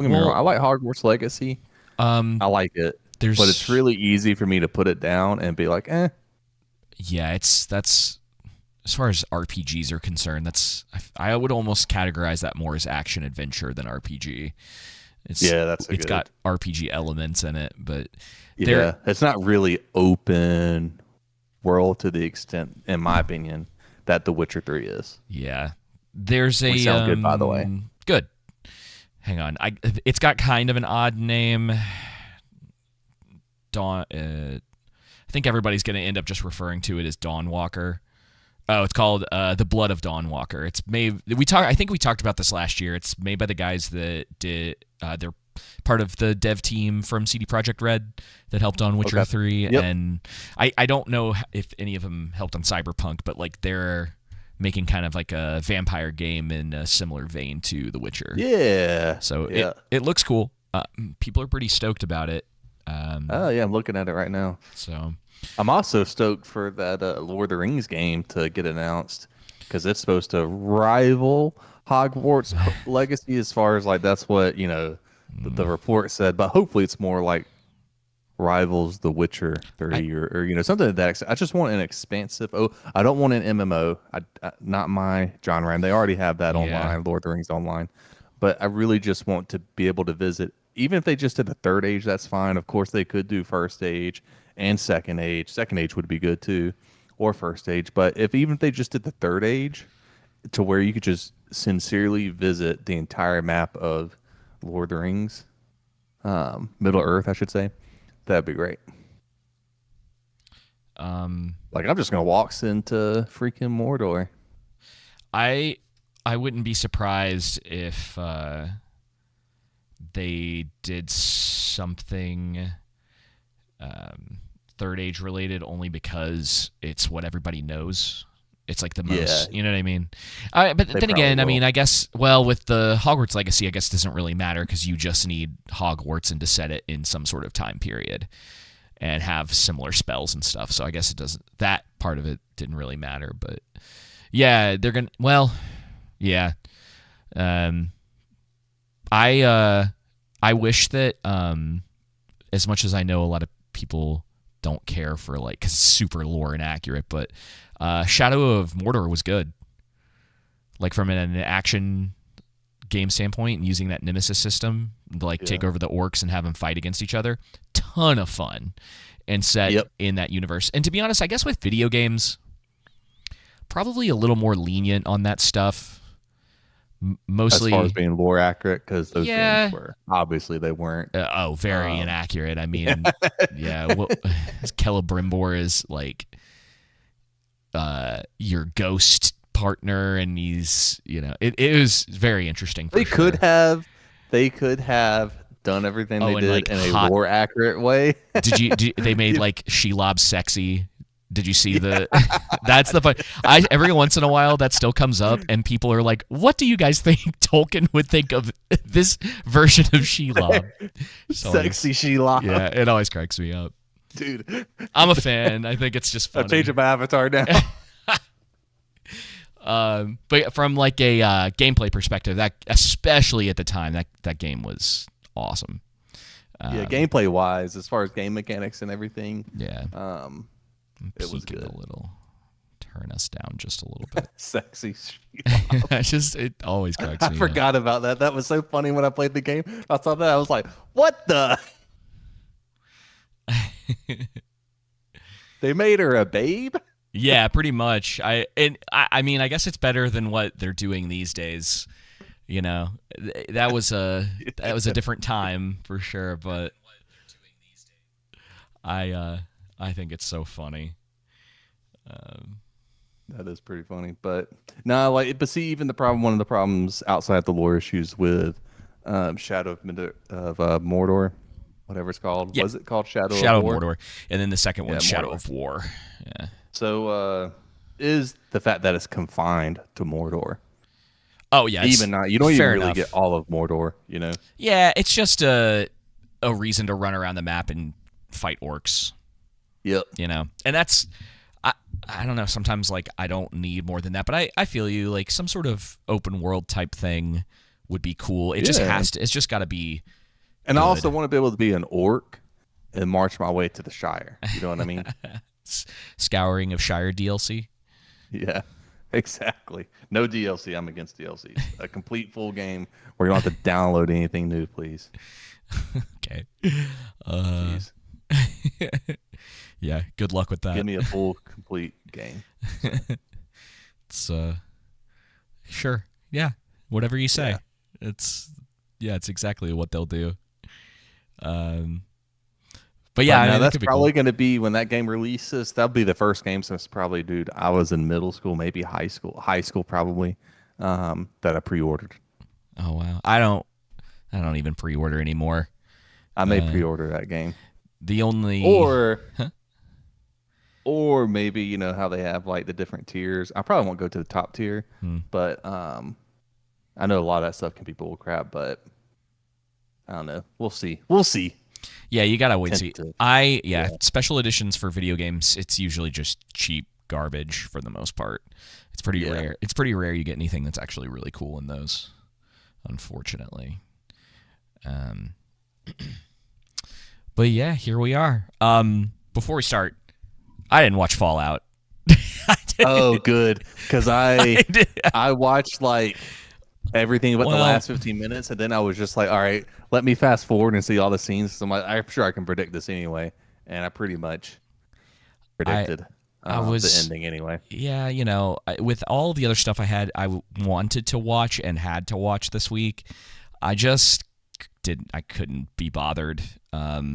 Don't get me wrong. Well, I like Hogwarts Legacy. um, I like it, but it's there's really easy for me to put it down and be like, eh. yeah, it's that's as far as RPGs are concerned, I would almost categorize that more as action adventure than RPG. It's Yeah, that's a it's got good. RPG elements in it, but there Yeah, it's not really open world to the extent, in my opinion, that The Witcher 3 is. yeah. There's We a sound good, by the way. good. Hang on. It's got kind of an odd name. Dawn I think everybody's going to end up just referring to it as Dawnwalker. Oh, it's called The Blood of Dawnwalker. It's made I think we talked about this last year. It's made by the guys that did they're part of the dev team from CD Projekt Red that helped on Witcher Okay. 3 Yep. and I don't know if any of them helped on Cyberpunk, but like they're making kind of like a vampire game in a similar vein to The Witcher. Yeah. So Yeah. it looks cool. People are pretty stoked about it. Oh, yeah. I'm looking at it right now. So I'm also stoked for that Lord of the Rings game to get announced because it's supposed to rival Hogwarts Legacy as far as like that's what, the report said. But hopefully it's more like rivals The Witcher I 3 or something like that. I just want an expansive. Oh, I don't want an MMO. Not my genre, and they already have that yeah. online, Lord of the Rings online. But I really just want to be able to visit. Even if they just did the third age, that's fine. Of course, they could do first age and second age. Second age would be good too, or first age. But even if they just did the third age, to where you could just sincerely visit the entire map of Lord of the Rings, Middle Earth, I should say, that'd be great. Um Like I'm just gonna walk into freaking Mordor. I I wouldn't be surprised if they did something um, third age related only because it's what everybody knows. It's like the Yeah, most, you know what I mean? But they then probably again, I mean, will. I guess, well, with the Hogwarts Legacy, I guess it doesn't really matter because you just need Hogwarts and to set it in some sort of time period and have similar spells and stuff. So I guess it doesn't, that part of it didn't really matter. But yeah, they're going to, well, yeah. Um, I wish that as much as I know a lot of people don't care for like cause it's super lore inaccurate, but Shadow of Mordor was good. Like from an action game standpoint and using that nemesis system to like take Yeah. over the orcs and have them fight against each other, ton of fun and set Yep. in that universe. And to be honest, I guess with video games, probably a little more lenient on that stuff. As far as Mostly, being lore accurate, because those games yeah, were obviously they weren't. very Um, inaccurate. I mean, yeah, well, Celebrimbor is like your ghost partner, and he's it was very interesting for they could sure. have, they could have done everything they Oh, and did like in a hot. lore accurate way. They made You- like Shelob sexy. Did you see the? That's the fun. I every once in a while that still comes up, and people are like, "What do you guys think Tolkien would think of this version of Shelob?" So Sexy Sheila, yeah, it always cracks me up. dude. I'm a fan. I think it's just I'm funny. changing my avatar now. But from like a gameplay perspective, that especially at the time, that game was awesome. Yeah, Um, gameplay wise, as far as game mechanics and everything, yeah, um, I'm it was peeking good. a little. Turn us down just a little bit. Sexy Sheila. It always cracks I me up. forgot about that. That was so funny when I played the game. I saw that. I was like, what the? They made her a babe? Yeah, pretty much. I mean, I guess it's better than what they're doing these days. You know, that was a different time for sure. But I think it's so funny. Um, That is pretty funny. But no, but see, even one of the problems outside the lore issues with Shadow of Mordor, whatever it's called. yeah, Was it called Shadow of Shadow of War? Mordor, and then the second Yeah, one's Shadow Mordor. of War. Yeah. So is the fact that it's confined to Mordor. Oh yeah, it's Even not, you don't even fair really get enough. all of Mordor. Yeah, it's just a reason to run around the map and fight orcs. Yep. And that's I I don't know. Sometimes like I don't need more than that, but I feel you like some sort of open world type thing would be cool. It Yeah. just has to. It's just got to be. And I also good. want to be able to be an orc and march my way to the Shire. You know what I mean? Scouring of Shire DLC. Yeah, exactly. No DLC. I'm against DLC. A complete full game where you don't have to download anything new, please. Okay. Jeez. Yeah. Good luck with that. Give me a full, complete game. It's sure. Yeah. Whatever you say. Yeah. It's exactly what they'll do. But yeah, no, I mean, that's probably going to be when that game releases. That'll be the first game since probably, dude, I was in middle school, maybe high school probably, that I pre-ordered. Oh wow, I don't even pre-order anymore. I may pre-order that game. The only or maybe you know how they have like the different tiers. I probably won't go to the top tier, but I know a lot of that stuff can be bull crap, but I don't know. We'll see. Yeah, you gotta wait. See, special editions for video games. It's usually just cheap garbage for the most part. It's pretty rare. It's pretty rare you get anything that's actually really cool in those. Unfortunately, but yeah, here we are. Before we start, I didn't watch Fallout. Oh, good, because I watched like everything but the last 15 minutes, and then I was just like, all right, let me fast forward and see all the scenes. So I'm sure I can predict this anyway, and I pretty much predicted the ending anyway. Yeah, you know, with all the other stuff I wanted to watch and had to watch this week, I just couldn't be bothered. Well,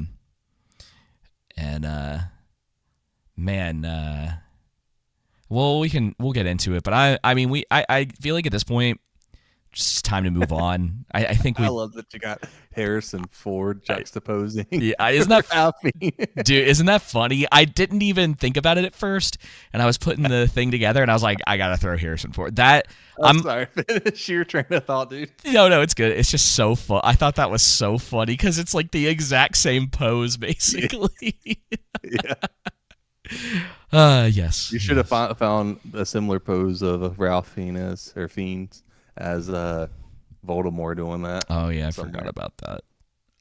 we'll get into it, but I feel like at this point, just time to move on. I think I love that you got Harrison Ford juxtaposing. Yeah, isn't that happy, dude? Isn't that funny? I didn't even think about it at first, and I was putting the thing together, and I was like, I gotta throw Harrison Ford. I'm sorry, finish your train of thought, dude. No, it's good. It's just so fun. I thought that was so funny because it's like the exact same pose, basically. Yeah. Yes. You should have found a similar pose of Ralph Fiennes as Voldemort doing that. Oh yeah, I forgot about that.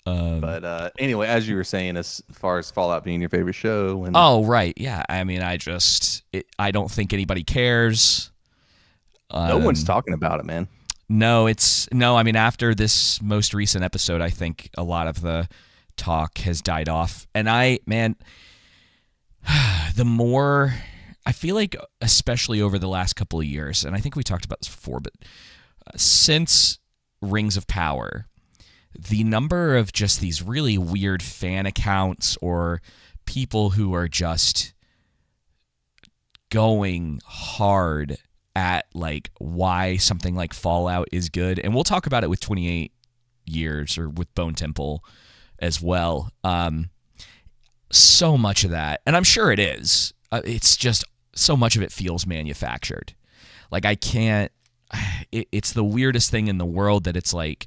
But anyway, as you were saying, as far as Fallout being your favorite show, oh right, yeah. I mean, I don't think anybody cares. No one's talking about it, man. No. I mean, after this most recent episode, I think a lot of the talk has died off, and the more I feel like, especially over the last couple of years, and I think we talked about this before, but since Rings of Power, the number of just these really weird fan accounts or people who are just going hard at like why something like Fallout is good, and we'll talk about it with 28 Years or with Bone Temple as well. So much of that, and I'm sure it is, it's just so much of it feels manufactured. Like I can't. It's the weirdest thing in the world that it's like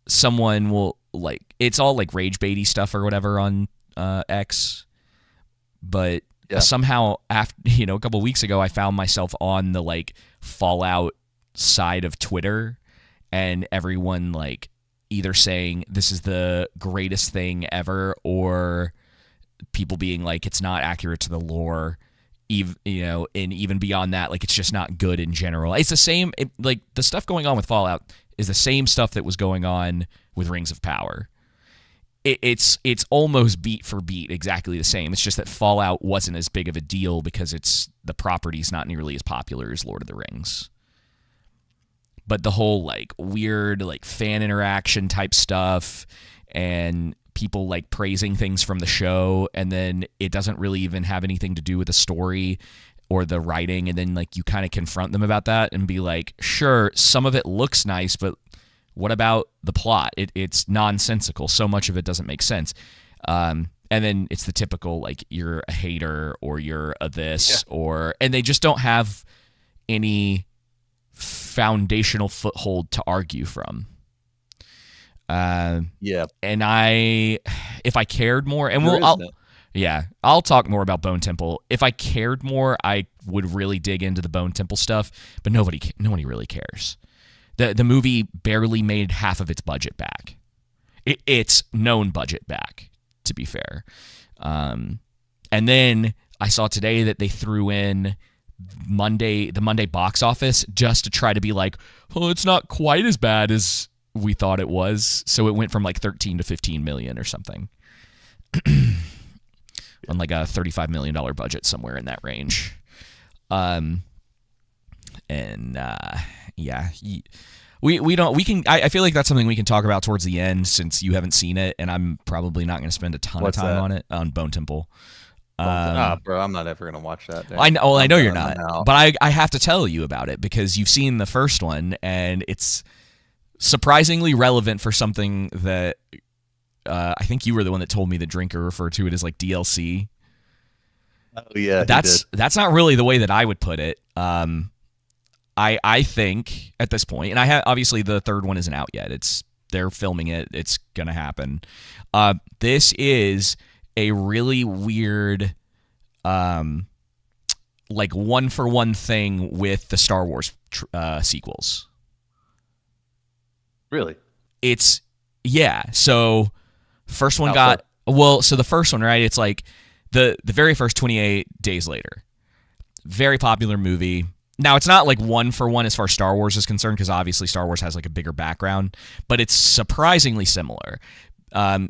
someone will like, it's all like rage baity stuff or whatever on X, but somehow after a couple of weeks ago I found myself on the like Fallout side of Twitter, and everyone like either saying this is the greatest thing ever, or people being like it's not accurate to the lore. And even beyond that, like it's just not good in general. It's the same, like the stuff going on with Fallout is the same stuff that was going on with Rings of Power. It's almost beat for beat exactly the same. It's just that Fallout wasn't as big of a deal because the property's not nearly as popular as Lord of the Rings. But the whole like weird like fan interaction type stuff and people like praising things from the show, and then it doesn't really even have anything to do with the story or the writing, and then like you kind of confront them about that and be like, sure, some of it looks nice, but what about the plot? It's nonsensical. So much of it doesn't make sense. And then it's the typical like you're a hater or you're a this and they just don't have any foundational foothold to argue from. And if I cared more, and I'll talk more about Bone Temple. If I cared more, I would really dig into the Bone Temple stuff, but nobody really cares. The movie barely made half of its budget back. Its known budget back, to be fair. And then I saw today that they threw in the Monday box office just to try to be like, oh, it's not quite as bad as we thought it was. So it went from like 13 to 15 million or something. On like a $35 million budget, somewhere in that range. Yeah, I feel like that's something we can talk about towards the end, since you haven't seen it, and I'm probably not going to spend a ton of time on it. On Bone Temple. Bro, I'm not ever going to watch that. I know you're not, but I have to tell you about it because you've seen the first one, and it's surprisingly relevant for something that I think you were the one that told me that Drinker referred to it as like DLC. Oh yeah, that's not really the way that I would put it. I think at this point, and I have, obviously the third one isn't out yet. They're filming it. It's gonna happen. This is a really weird, like one for one thing with the Star Wars sequels. Really? So first one so the first one, right? It's like the very first 28 Days Later. Very popular movie. Now, it's not like one for one as far as Star Wars is concerned, because obviously Star Wars has like a bigger background, but it's surprisingly similar.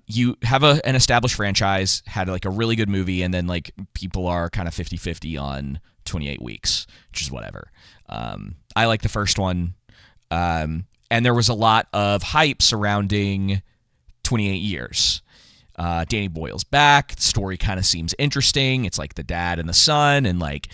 You have an established franchise, had like a really good movie, and then like people are kind of 50-50 on 28 weeks, which is whatever. I like the first one. And there was a lot of hype surrounding 28 years. Danny Boyle's back. The story kind of seems interesting. It's like the dad and the son, and like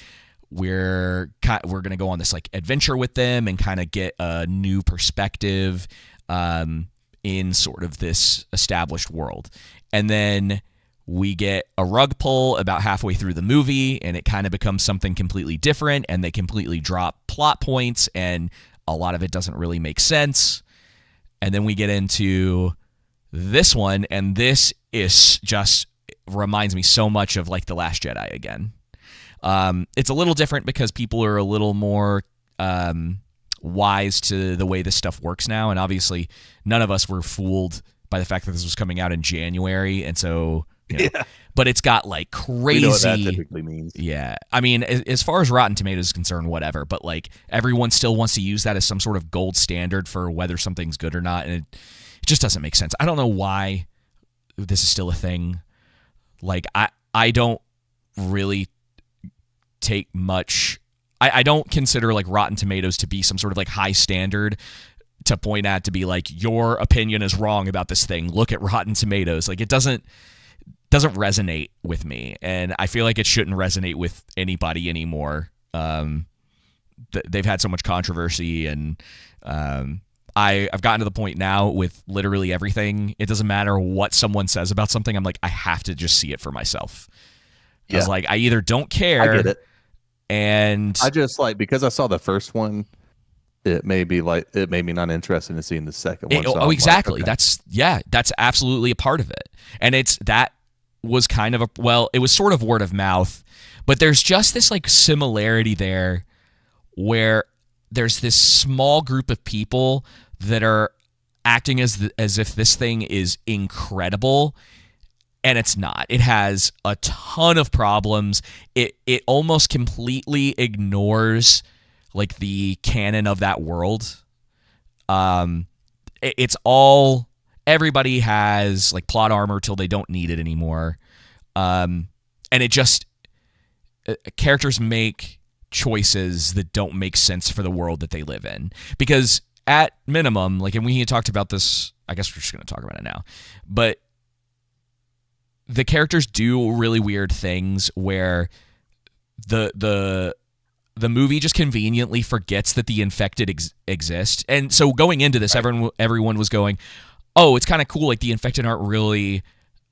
we're going to go on this like adventure with them and kind of get a new perspective in sort of this established world. And then we get a rug pull about halfway through the movie, and it kind of becomes something completely different, and they completely drop plot points, and a lot of it doesn't really make sense. And then we get into this one, and this is just reminds me so much of like The Last Jedi again. It's a little different because people are a little more wise to the way this stuff works now, and obviously none of us were fooled by the fact that this was coming out in January, and so yeah. But it's got like crazy. We know what that typically means. Yeah, I mean, as far as Rotten Tomatoes is concerned, whatever. But like everyone still wants to use that as some sort of gold standard for whether something's good or not, and it just doesn't make sense. I don't know why this is still a thing. Like I don't really take much. I don't consider like Rotten Tomatoes to be some sort of like high standard to point at, to be like, your opinion is wrong about this thing. Look at Rotten Tomatoes. Like it doesn't resonate with me, and I feel like it shouldn't resonate with anybody anymore. They've had so much controversy, and I've gotten to the point now with literally everything. It doesn't matter what someone says about something. I'm like, I have to just see it for myself. Yeah. I was like, I either don't care. I get it. And I just like, because I saw the first one, it made me not interested in seeing the second one. Exactly. Like, okay. That's absolutely a part of it. And that was kind of it was sort of word of mouth, but there's just this like similarity there where there's this small group of people that are acting as if this thing is incredible, and it's not. It has a ton of problems. It almost completely ignores like the canon of that world. It's all, everybody has like plot armor till they don't need it anymore. And it just, characters make choices that don't make sense for the world that they live in. Because at minimum, like, and we had talked about this, I guess we're just going to talk about it now, but the characters do really weird things where the movie just conveniently forgets that the infected exist. And so going into this, right, everyone was going, oh, it's kind of cool, like the infected aren't really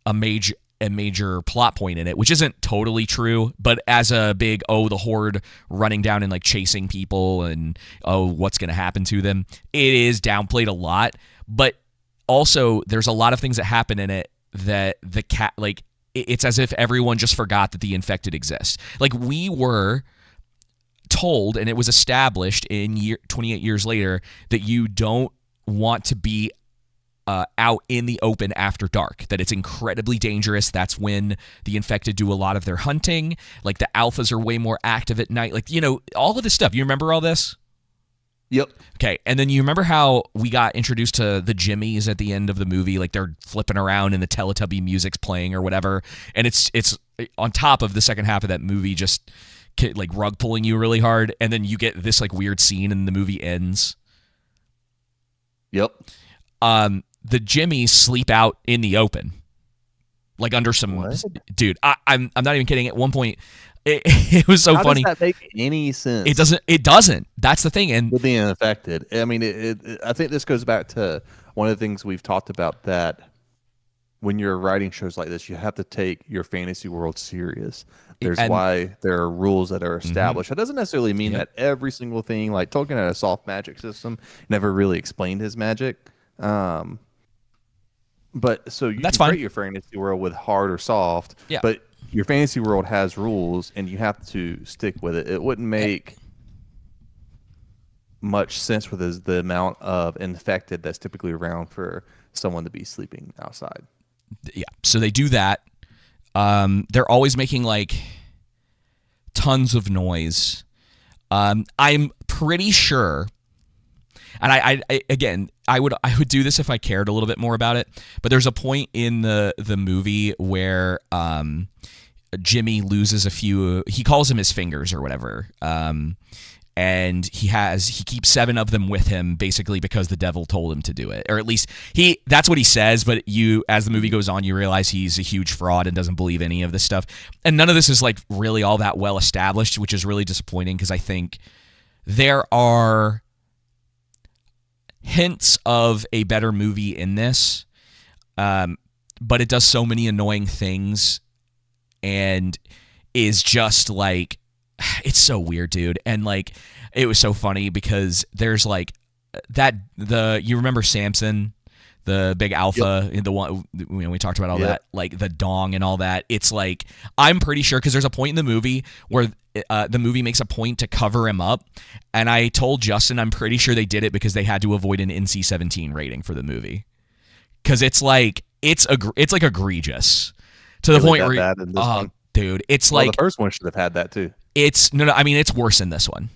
a major plot point in it, which isn't totally true, but as a big, the horde running down and like chasing people and what's going to happen to them, it is downplayed a lot. But also there's a lot of things that happen in it that it's as if everyone just forgot that the infected exist. Like, we were told, and it was established in 28 years later, that you don't want to be out in the open after dark, that it's incredibly dangerous. That's when the infected do a lot of their hunting. Like, the alphas are way more active at night. Like, all of this stuff. You remember all this? Yep. Okay, and then you remember how we got introduced to the Jimmies at the end of the movie? Like, they're flipping around and the Teletubby music's playing or whatever, and it's on top of the second half of that movie, just like rug pulling you really hard, and then you get this like weird scene and the movie ends. Yep. The Jimmies sleep out in the open, like under some What? Dude. I'm not even kidding. At one point, it was so funny. How does that make any sense? It doesn't. That's the thing. And with the infected, I mean, I think this goes back to one of the things we've talked about, that when you're writing shows like this, you have to take your fantasy world serious. There's why there are rules that are established. That doesn't necessarily mean that every single thing, like Tolkien had a soft magic system, never really explained his magic. But so you That's can fine. create your fantasy world with hard or soft, but your fantasy world has rules and you have to stick with it. It wouldn't make much sense with the amount of infected that's typically around for someone to be sleeping outside. Yeah, so they do that. They're always making like tons of noise. I'm pretty sure, and I would do this if I cared a little bit more about it. But there's a point in the movie where Jimmy loses a few. He calls them his fingers or whatever. And he keeps 7 of them with him, basically because the devil told him to do it, or at least that's what he says. But as the movie goes on, you realize he's a huge fraud and doesn't believe any of this stuff. And none of this is like really all that well established, which is really disappointing, because I think there are hints of a better movie in this, but it does so many annoying things and is just like, it's so weird, dude. And like, it was so funny because there's like you remember Samson, the big alpha, the one we talked about all that, like the dong and all that. It's like, I'm pretty sure, because there's a point in the movie where the movie makes a point to cover him up, and I told Justin I'm pretty sure they did it because they had to avoid an NC-17 rating for the movie, because it's like egregious to the point where dude, it's like the first one should have had that too. It's no. I mean, it's worse in this one.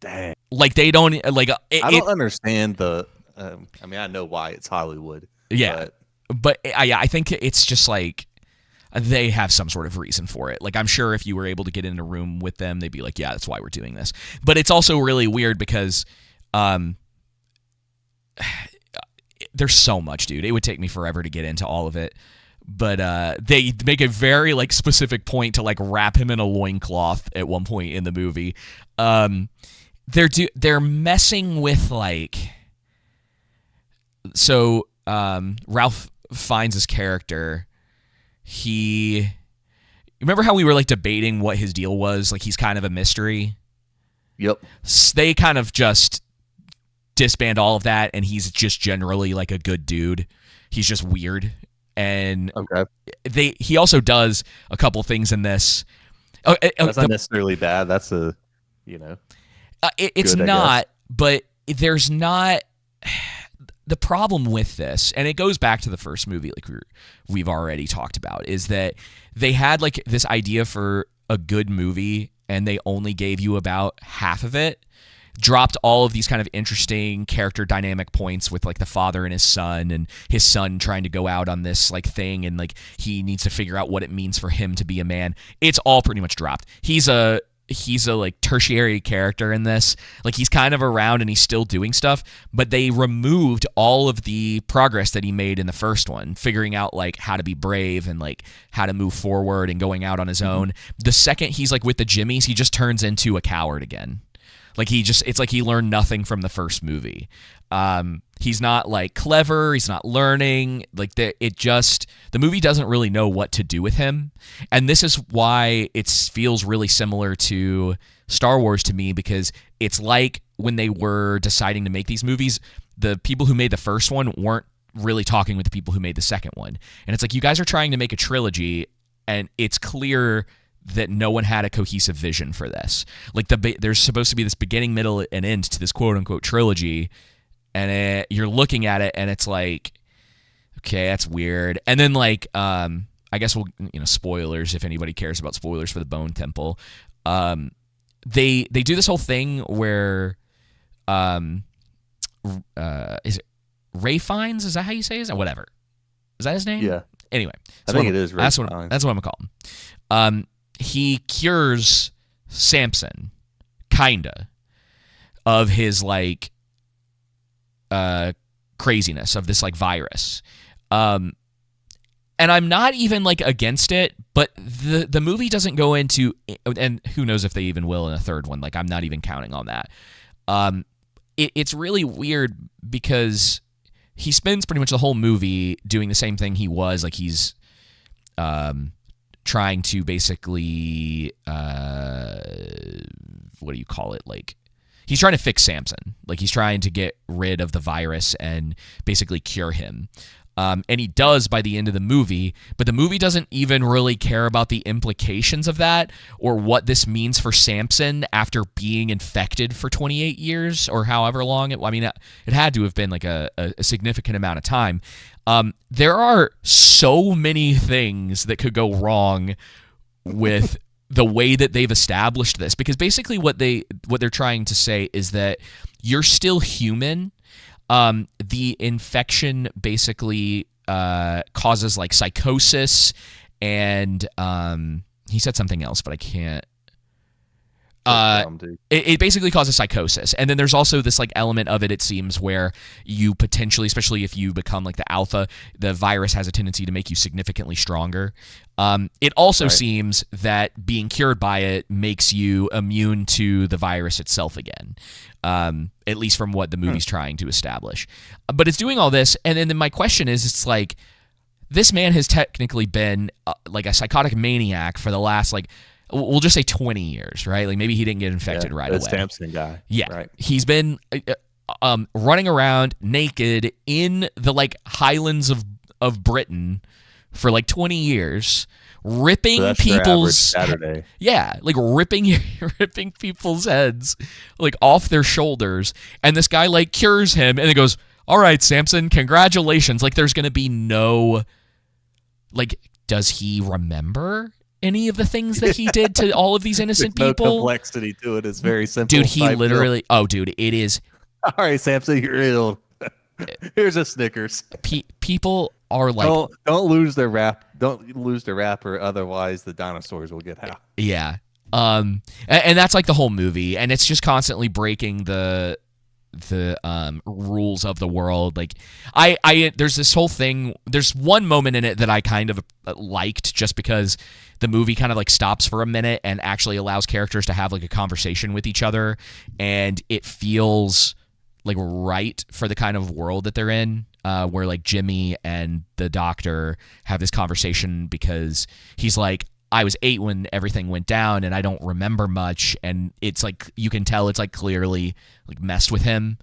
Dang. Like, they don't like. I don't understand the. I mean, I know why it's Hollywood. Yeah, but I think it's just like they have some sort of reason for it. Like, I'm sure if you were able to get in a room with them, they'd be like, "Yeah, that's why we're doing this." But it's also really weird because there's so much, dude. It would take me forever to get into all of it. But they make a very like specific point to like wrap him in a loincloth at one point in the movie. They're messing with like, so Ralph Fiennes' character, remember how we were like debating what his deal was? Like, he's kind of a mystery. Yep. They kind of just disband all of that, and he's just generally like a good dude. He's just weird. And he also does a couple things in this. That's not necessarily bad. That's it's good, not, but there's not. The problem with this, and it goes back to the first movie, like we've already talked about, is that they had like this idea for a good movie, and they only gave you about half of it. Dropped all of these kind of interesting character dynamic points with like the father and his son trying to go out on this like thing, and like he needs to figure out what it means for him to be a man. It's all pretty much dropped. He's a like tertiary character in this. Like, he's kind of around and he's still doing stuff, but they removed all of the progress that he made in the first one, figuring out like how to be brave and like how to move forward and going out on his own. The second he's like with the Jimmies, he just turns into a coward again. Like, it's like he learned nothing from the first movie. He's not like clever. He's not learning. Like, the movie doesn't really know what to do with him. And this is why it feels really similar to Star Wars to me, because it's like when they were deciding to make these movies, the people who made the first one weren't really talking with the people who made the second one. And it's like, you guys are trying to make a trilogy, and it's clear that no one had a cohesive vision for this. Like there's supposed to be this beginning, middle, and end to this quote unquote trilogy, and you're looking at it and it's like, okay, that's weird. And then like I guess we'll spoilers if anybody cares about spoilers for the Bone Temple. They do this whole thing where is it Ray Fiennes? Is that how you say it? Whatever. Is that his name? Yeah. Anyway, I think it is Ray that's Fiennes. that's what I'm gonna call him. He cures Samson, kinda, of his like craziness, of this like virus. And I'm not even like against it, but the movie doesn't go into, and who knows if they even will in a third one. Like I'm not even counting on that. It's really weird because he spends pretty much the whole movie doing the same thing he was. Like he's trying to basically, what do you call it? Like he's trying to fix Samson. Like he's trying to get rid of the virus and basically cure him. And he does by the end of the movie, but the movie doesn't even really care about the implications of that or what this means for Samson after being infected for 28 years or however long. It had to have been like a significant amount of time. There are so many things that could go wrong with the way that they've established this, because basically what they're trying to say is that you're still human. The infection basically causes like psychosis, and he said something else, but I can't. It basically causes psychosis, and then there's also this like element of it. It seems where you potentially, especially if you become like the alpha, the virus has a tendency to make you significantly stronger. It also seems that being cured by it makes you immune to the virus itself again. At least from what the movie's trying to establish. But it's doing all this, and then my question is, it's like, this man has technically been like a psychotic maniac for the last, like, we'll just say 20 years, right? Like maybe he didn't get infected right away. The Samson guy. Yeah. Right. He's been running around naked in the like highlands of Britain for like 20 years. Ripping people's Saturday. like ripping people's heads like off their shoulders, and this guy like cures him and it goes, all right, Samson, congratulations. Like there's gonna be no, like, does he remember any of the things that he did to all of these innocent people? No complexity to it. It's very simple. Dude, he literally it is. All right, Samson, you're ill. Here's a Snickers. People are like, don't lose their rap. Don't lose their rap, or otherwise the dinosaurs will get out. Yeah. And that's like the whole movie, and it's just constantly breaking the rules of the world. Like I there's this whole thing. There's one moment in it that I kind of liked, just because the movie kind of like stops for a minute and actually allows characters to have like a conversation with each other, and it feels like right for the kind of world that they're in, where like Jimmy and the doctor have this conversation, because he's like, I was 8 when everything went down and I don't remember much, and it's like you can tell it's like clearly like messed with him,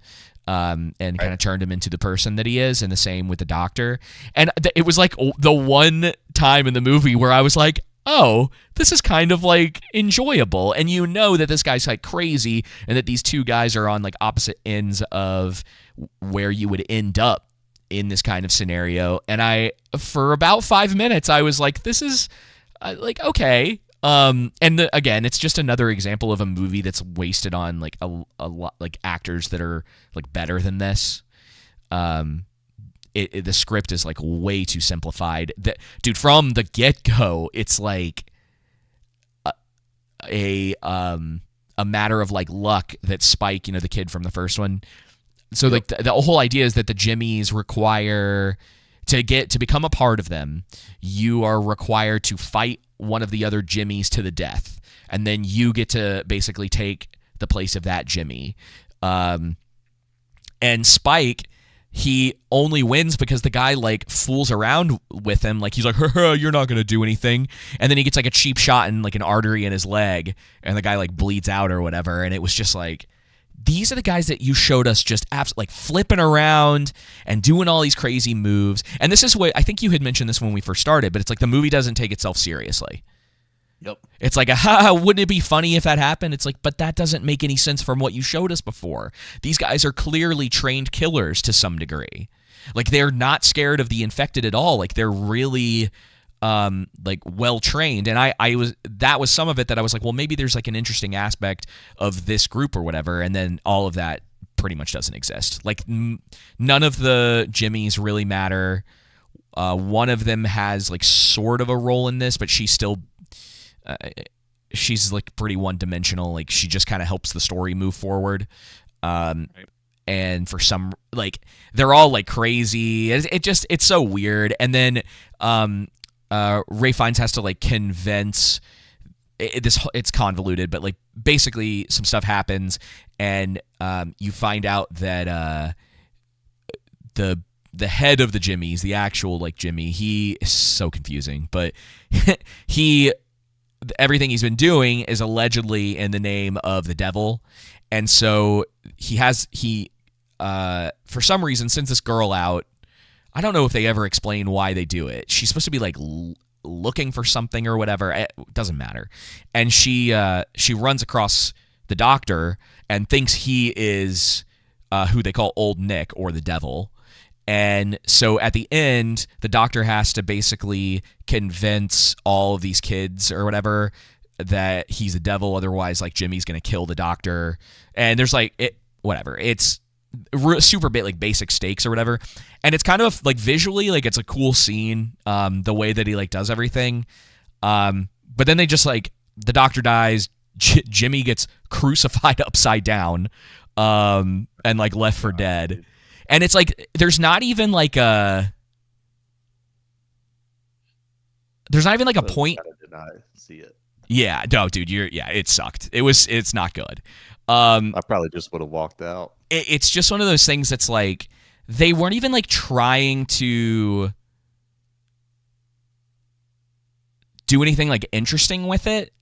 and kind of turned him into the person that he is. And the same with the doctor. And it was like the one time in the movie where I was like, oh, this is kind of like enjoyable. And you know that this guy's like crazy, and that these two guys are on like opposite ends of where you would end up in this kind of scenario. And for about 5 minutes, I was like, this is like, okay. Again, it's just another example of a movie that's wasted on like a lot, like actors that are like better than this. The script is like way too simplified. Dude, from the get-go, it's like a matter of like luck that Spike, the kid from the first one. So like the whole idea is that the Jimmies require to become a part of them, you are required to fight one of the other Jimmies to the death, and then you get to basically take the place of that Jimmy. And Spike, he only wins because the guy like fools around with him. Like he's like, you're not going to do anything. And then he gets like a cheap shot in like an artery in his leg, and the guy like bleeds out or whatever. And it was just like, these are the guys that you showed us just like flipping around and doing all these crazy moves. And this is what I think you had mentioned this when we first started, but it's like the movie doesn't take itself seriously. Yep. It's like, ha, wouldn't it be funny if that happened? It's like, but that doesn't make any sense from what you showed us before. These guys are clearly trained killers to some degree. Like, they're not scared of the infected at all. Like, they're really like well trained. And that was some of it that I was like, well, maybe there's like an interesting aspect of this group or whatever. And then all of that pretty much doesn't exist. Like, none of the Jimmies really matter. One of them has like sort of a role in this, but she's still she's like pretty one-dimensional. Like, she just kind of helps the story move forward. Right. And for some, like, they're all like crazy. It's so weird. And then Ray Fiennes has to like convince it's convoluted, but like basically some stuff happens, and you find out that the head of the Jimmies, the actual like Jimmy, he is so confusing, but everything he's been doing is allegedly in the name of the devil. And so he for some reason sends this girl out. I don't know if they ever explain why they do it. She's supposed to be like looking for something or whatever. It doesn't matter. And she runs across the doctor and thinks he is who they call Old Nick, or the devil. And so at the end, the doctor has to basically convince all of these kids or whatever that he's the devil. Otherwise, like, Jimmy's going to kill the doctor. And there's like, whatever. It's super bit like basic stakes or whatever. And it's kind of like visually, like, it's a cool scene, the way that he like does everything. But then they just like, the doctor dies. Jimmy gets crucified upside down, and like left for dead. And it's like, there's not even like a point. I did not see it. Yeah, no, dude, it sucked. It's not good. I probably just would have walked out. It's just one of those things that's like, they weren't even like trying to do anything like interesting with it.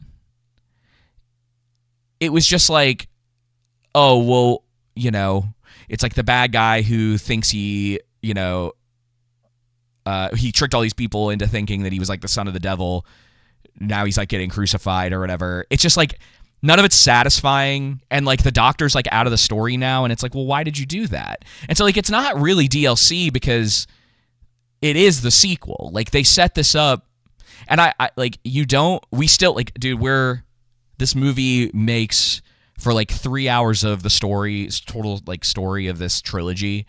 It was just like, oh, well, you know, it's like the bad guy who thinks he tricked all these people into thinking that he was like the son of the devil. Now he's like getting crucified or whatever. It's just like, none of it's satisfying. And like, the doctor's like out of the story now. And it's like, well, why did you do that? And so like, it's not really DLC because it is the sequel. Like, they set this up, and we still like, dude, this movie makes for like 3 hours of the total like story of this trilogy,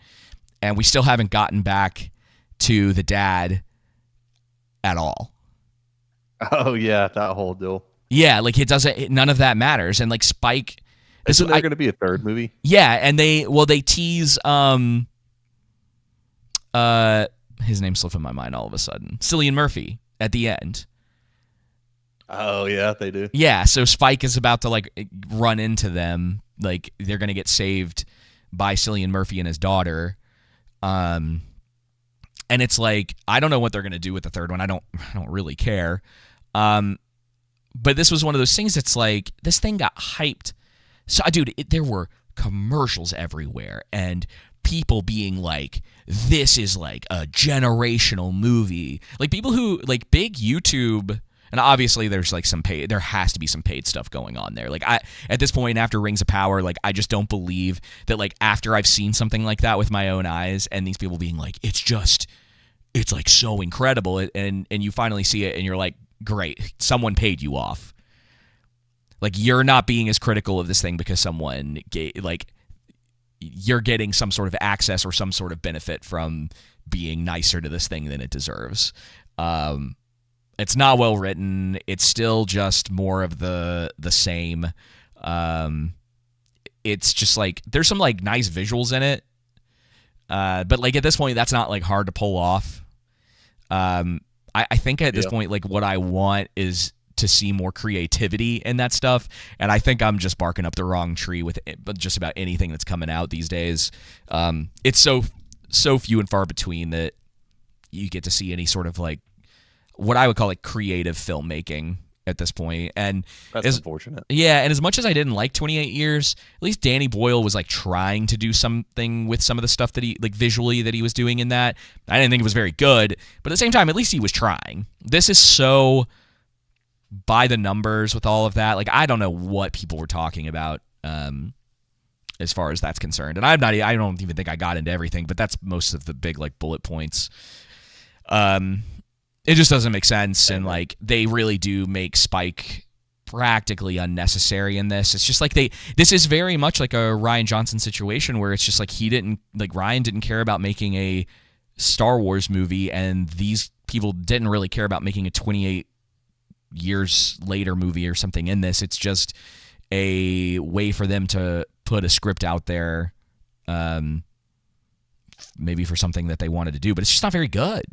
and we still haven't gotten back to the dad at all. Oh yeah, that whole deal. Yeah, like, none of that matters. And like, Spike, isn't there going to be a third movie? Yeah, and they tease his name slipped in my mind all of a sudden. Cillian Murphy at the end. Oh yeah, they do. Yeah, so Spike is about to like run into them. Like, they're gonna get saved by Cillian Murphy and his daughter. And it's like, I don't know what they're gonna do with the third one. I don't really care. But this was one of those things that's like, this thing got hyped. So, dude, there were commercials everywhere, and people being like, this is like a generational movie. Like, people who like big YouTube. And obviously there's like there has to be some paid stuff going on there. Like, at this point after Rings of Power, like, I just don't believe that, like, after I've seen something like that with my own eyes, and these people being like, it's like so incredible, and you finally see it and you're like, great, someone paid you off. Like, you're not being as critical of this thing because someone you're getting some sort of access or some sort of benefit from being nicer to this thing than it deserves. It's not well written. It's still just more of the same. It's just like, there's some like nice visuals in it, but like, at this point, that's not like hard to pull off. I think at this point, like, what I want is to see more creativity in that stuff, and I think I'm just barking up the wrong tree with just about anything that's coming out these days. It's so few and far between that you get to see any sort of like what I would call like creative filmmaking at this point. And that's unfortunate. Yeah, and as much as I didn't like 28 Years, at least Danny Boyle was like trying to do something with some of the stuff that he like visually that he was doing in that. I didn't think it was very good, but at the same time, at least he was trying. This is so by the numbers with all of that. Like, I don't know what people were talking about as far as that's concerned. And I don't even think I got into everything, but that's most of the big like bullet points. It just doesn't make sense, and like they really do make Spike practically unnecessary in this. It's just like this is very much like a Rian Johnson situation where it's just like Ryan didn't care about making a Star Wars movie, and these people didn't really care about making a 28 years later movie or something in this. It's just a way for them to put a script out there, maybe for something that they wanted to do, but it's just not very good.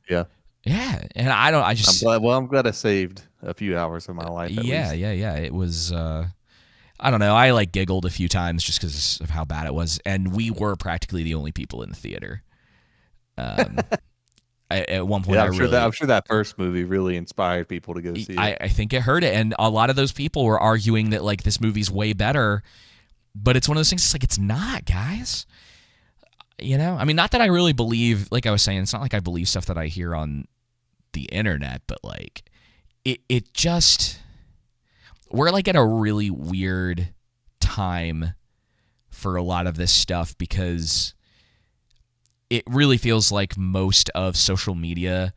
Yeah. Yeah, and I'm glad I saved a few hours of my life. Yeah. It was. I don't know. I like giggled a few times just because of how bad it was, and we were practically the only people in the theater. At one point, I'm sure that first movie really inspired people to go see it. I think it hurt it, and a lot of those people were arguing that like this movie's way better, but it's one of those things. It's like it's not, guys. You know, I mean, not that I really believe, like I was saying, it's not like I believe stuff that I hear on the internet, but like it just, we're like at a really weird time for a lot of this stuff because it really feels like most of social media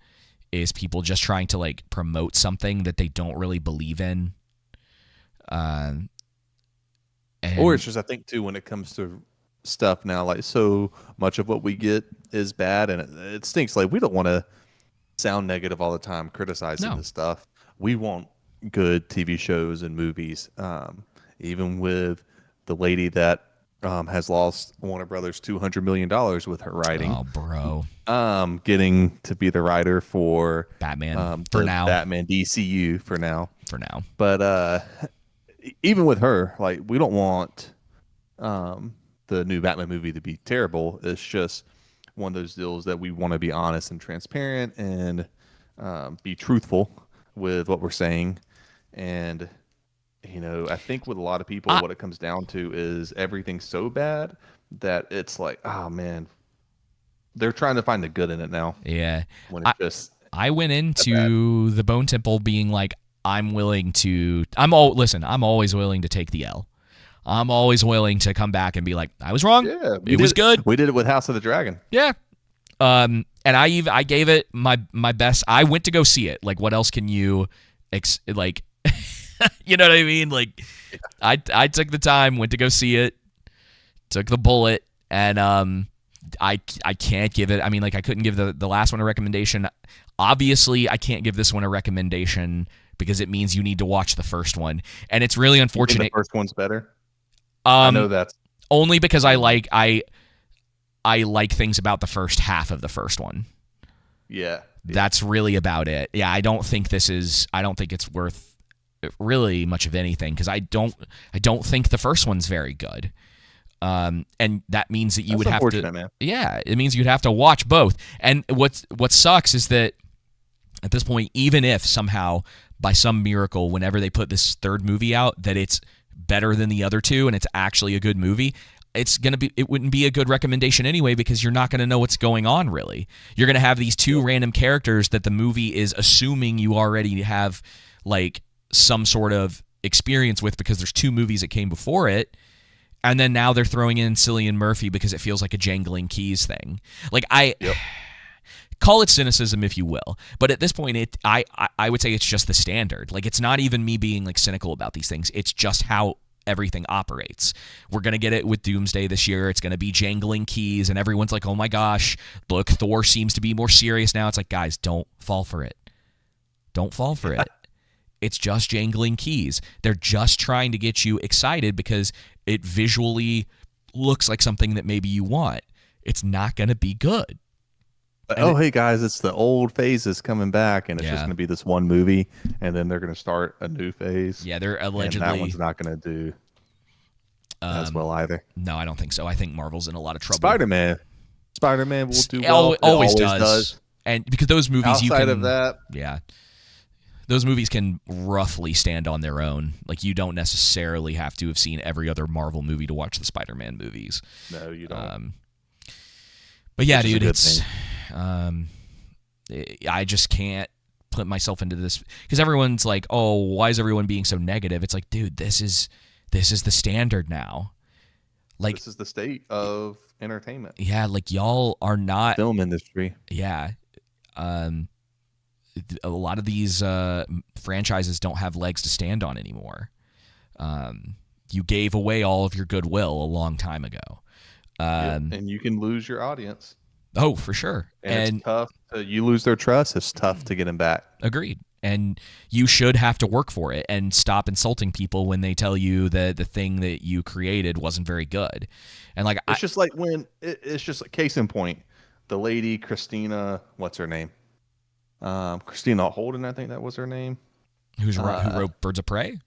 is people just trying to like promote something that they don't really believe in. Or it's just, I think too, when it comes to stuff now, like so much of what we get is bad, and it stinks. Like, we don't want to sound negative all the time criticizing this stuff. We want good TV shows and movies. Even with the lady that has lost Warner Brothers $200 million with her writing. Oh, bro. Getting to be the writer for Batman for now. Batman DCU for now. But even with her, like, we don't want the new Batman movie to be terrible. It's just one of those deals that we want to be honest and transparent and be truthful with what we're saying. And, you know, I think with a lot of people, what it comes down to is everything's so bad that it's like, oh man, they're trying to find the good in it now. Yeah. When it's I went into the Bone Temple being like, I'm always willing to take the L. I'm always willing to come back and be like, I was wrong. Yeah, it was good. We did it with House of the Dragon. Yeah. And I gave it my best. I went to go see it. Like, what else can you like? You know what I mean? Like, I took the time, went to go see it, took the bullet, and I can't give it. I mean, like, I couldn't give the last one a recommendation. Obviously, I can't give this one a recommendation because it means you need to watch the first one, and it's really unfortunate. You think the first one's better. I know that's only because I like things about the first half of the first one. Yeah. That's really about it. Yeah, I don't think it's worth really much of anything because I don't think the first one's very good. And that means that you would have to. Man. Yeah, it means you'd have to watch both. And what sucks is that at this point, even if somehow by some miracle, whenever they put this third movie out, that it's better than the other two and it's actually a good movie, it wouldn't be a good recommendation anyway because you're not going to know what's going on really. You're going to have these two random characters that the movie is assuming you already have like some sort of experience with because there's two movies that came before it, and then now they're throwing in Cillian Murphy because it feels like a jangling keys thing. Like, call it cynicism if you will, but at this point, I would say it's just the standard. Like, it's not even me being like cynical about these things. It's just how everything operates. We're gonna get it with Doomsday this year. It's gonna be jangling keys, and everyone's like, "Oh my gosh, look, Thor seems to be more serious now." It's like, guys, don't fall for it. Don't fall for it. It's just jangling keys. They're just trying to get you excited because it visually looks like something that maybe you want. It's not gonna be good. Hey guys, it's the old phases coming back, and it's just going to be this one movie, and then they're going to start a new phase. Yeah, they're allegedly. And that one's not going to do as well either. No, I don't think so. I think Marvel's in a lot of trouble. Spider-Man will do well. Always does. And because those movies, outside of that, those movies can roughly stand on their own. Like, you don't necessarily have to have seen every other Marvel movie to watch the Spider-Man movies. No, you don't. But yeah, dude, it's. I just can't put myself into this, because everyone's like, oh, why is everyone being so negative? It's like, dude, this is the standard now. Like, this is the state of entertainment. Yeah, like y'all are not Film industry. Yeah. A lot of these franchises don't have legs to stand on anymore. You gave away all of your goodwill a long time ago. And you can lose your audience. Oh, for sure. And it's tough. You lose their trust. It's tough to get them back. Agreed. And you should have to work for it and stop insulting people when they tell you that the thing that you created wasn't very good. And like, it's just like when it's just a case in point. The lady Christina, what's her name? Christina Holden, I think that was her name. Who wrote Birds of Prey?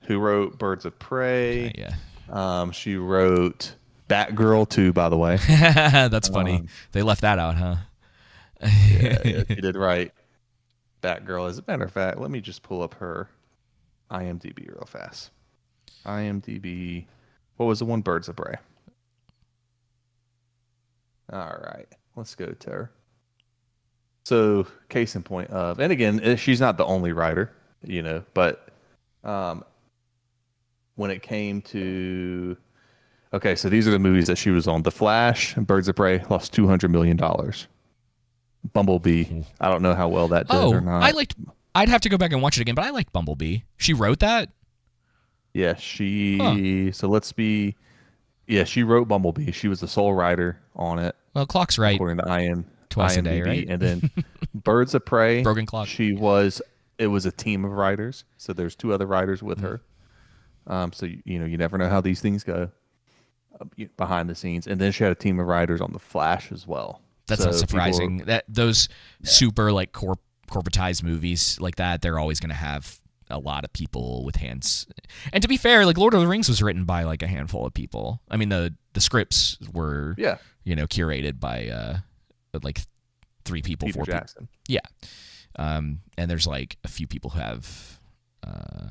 Who wrote Birds of Prey? Okay, yeah. She wrote Batgirl too, by the way. That's funny. They left that out, huh? Yeah, she did right. Batgirl. As a matter of fact, let me just pull up her IMDb real fast. IMDb. What was the one? Birds of Prey. All right, let's go to her. So, case in point of, and again, she's not the only writer, but when it came to, okay, so these are the movies that she was on. The Flash and Birds of Prey lost $200 million. Bumblebee, I don't know how well that did or not. I'd have to go back and watch it again, but I liked Bumblebee. She wrote that? Yeah, she wrote Bumblebee. She was the sole writer on it. Well, Clock's right. According to Twice IMDb. a day, right? And then Birds of Prey. Broken Clock. It was a team of writers. So there's two other writers with her. So, you never know how these things go behind the scenes. And then she had a team of writers on The Flash as well. That's not surprising. Those super like corporatized movies like that, they're always going to have a lot of people with hands. And to be fair, like Lord of the Rings was written by like a handful of people. I mean, the scripts were curated by like 3 people, Peter 4 Jackson. people. Yeah. And there's like a few people who have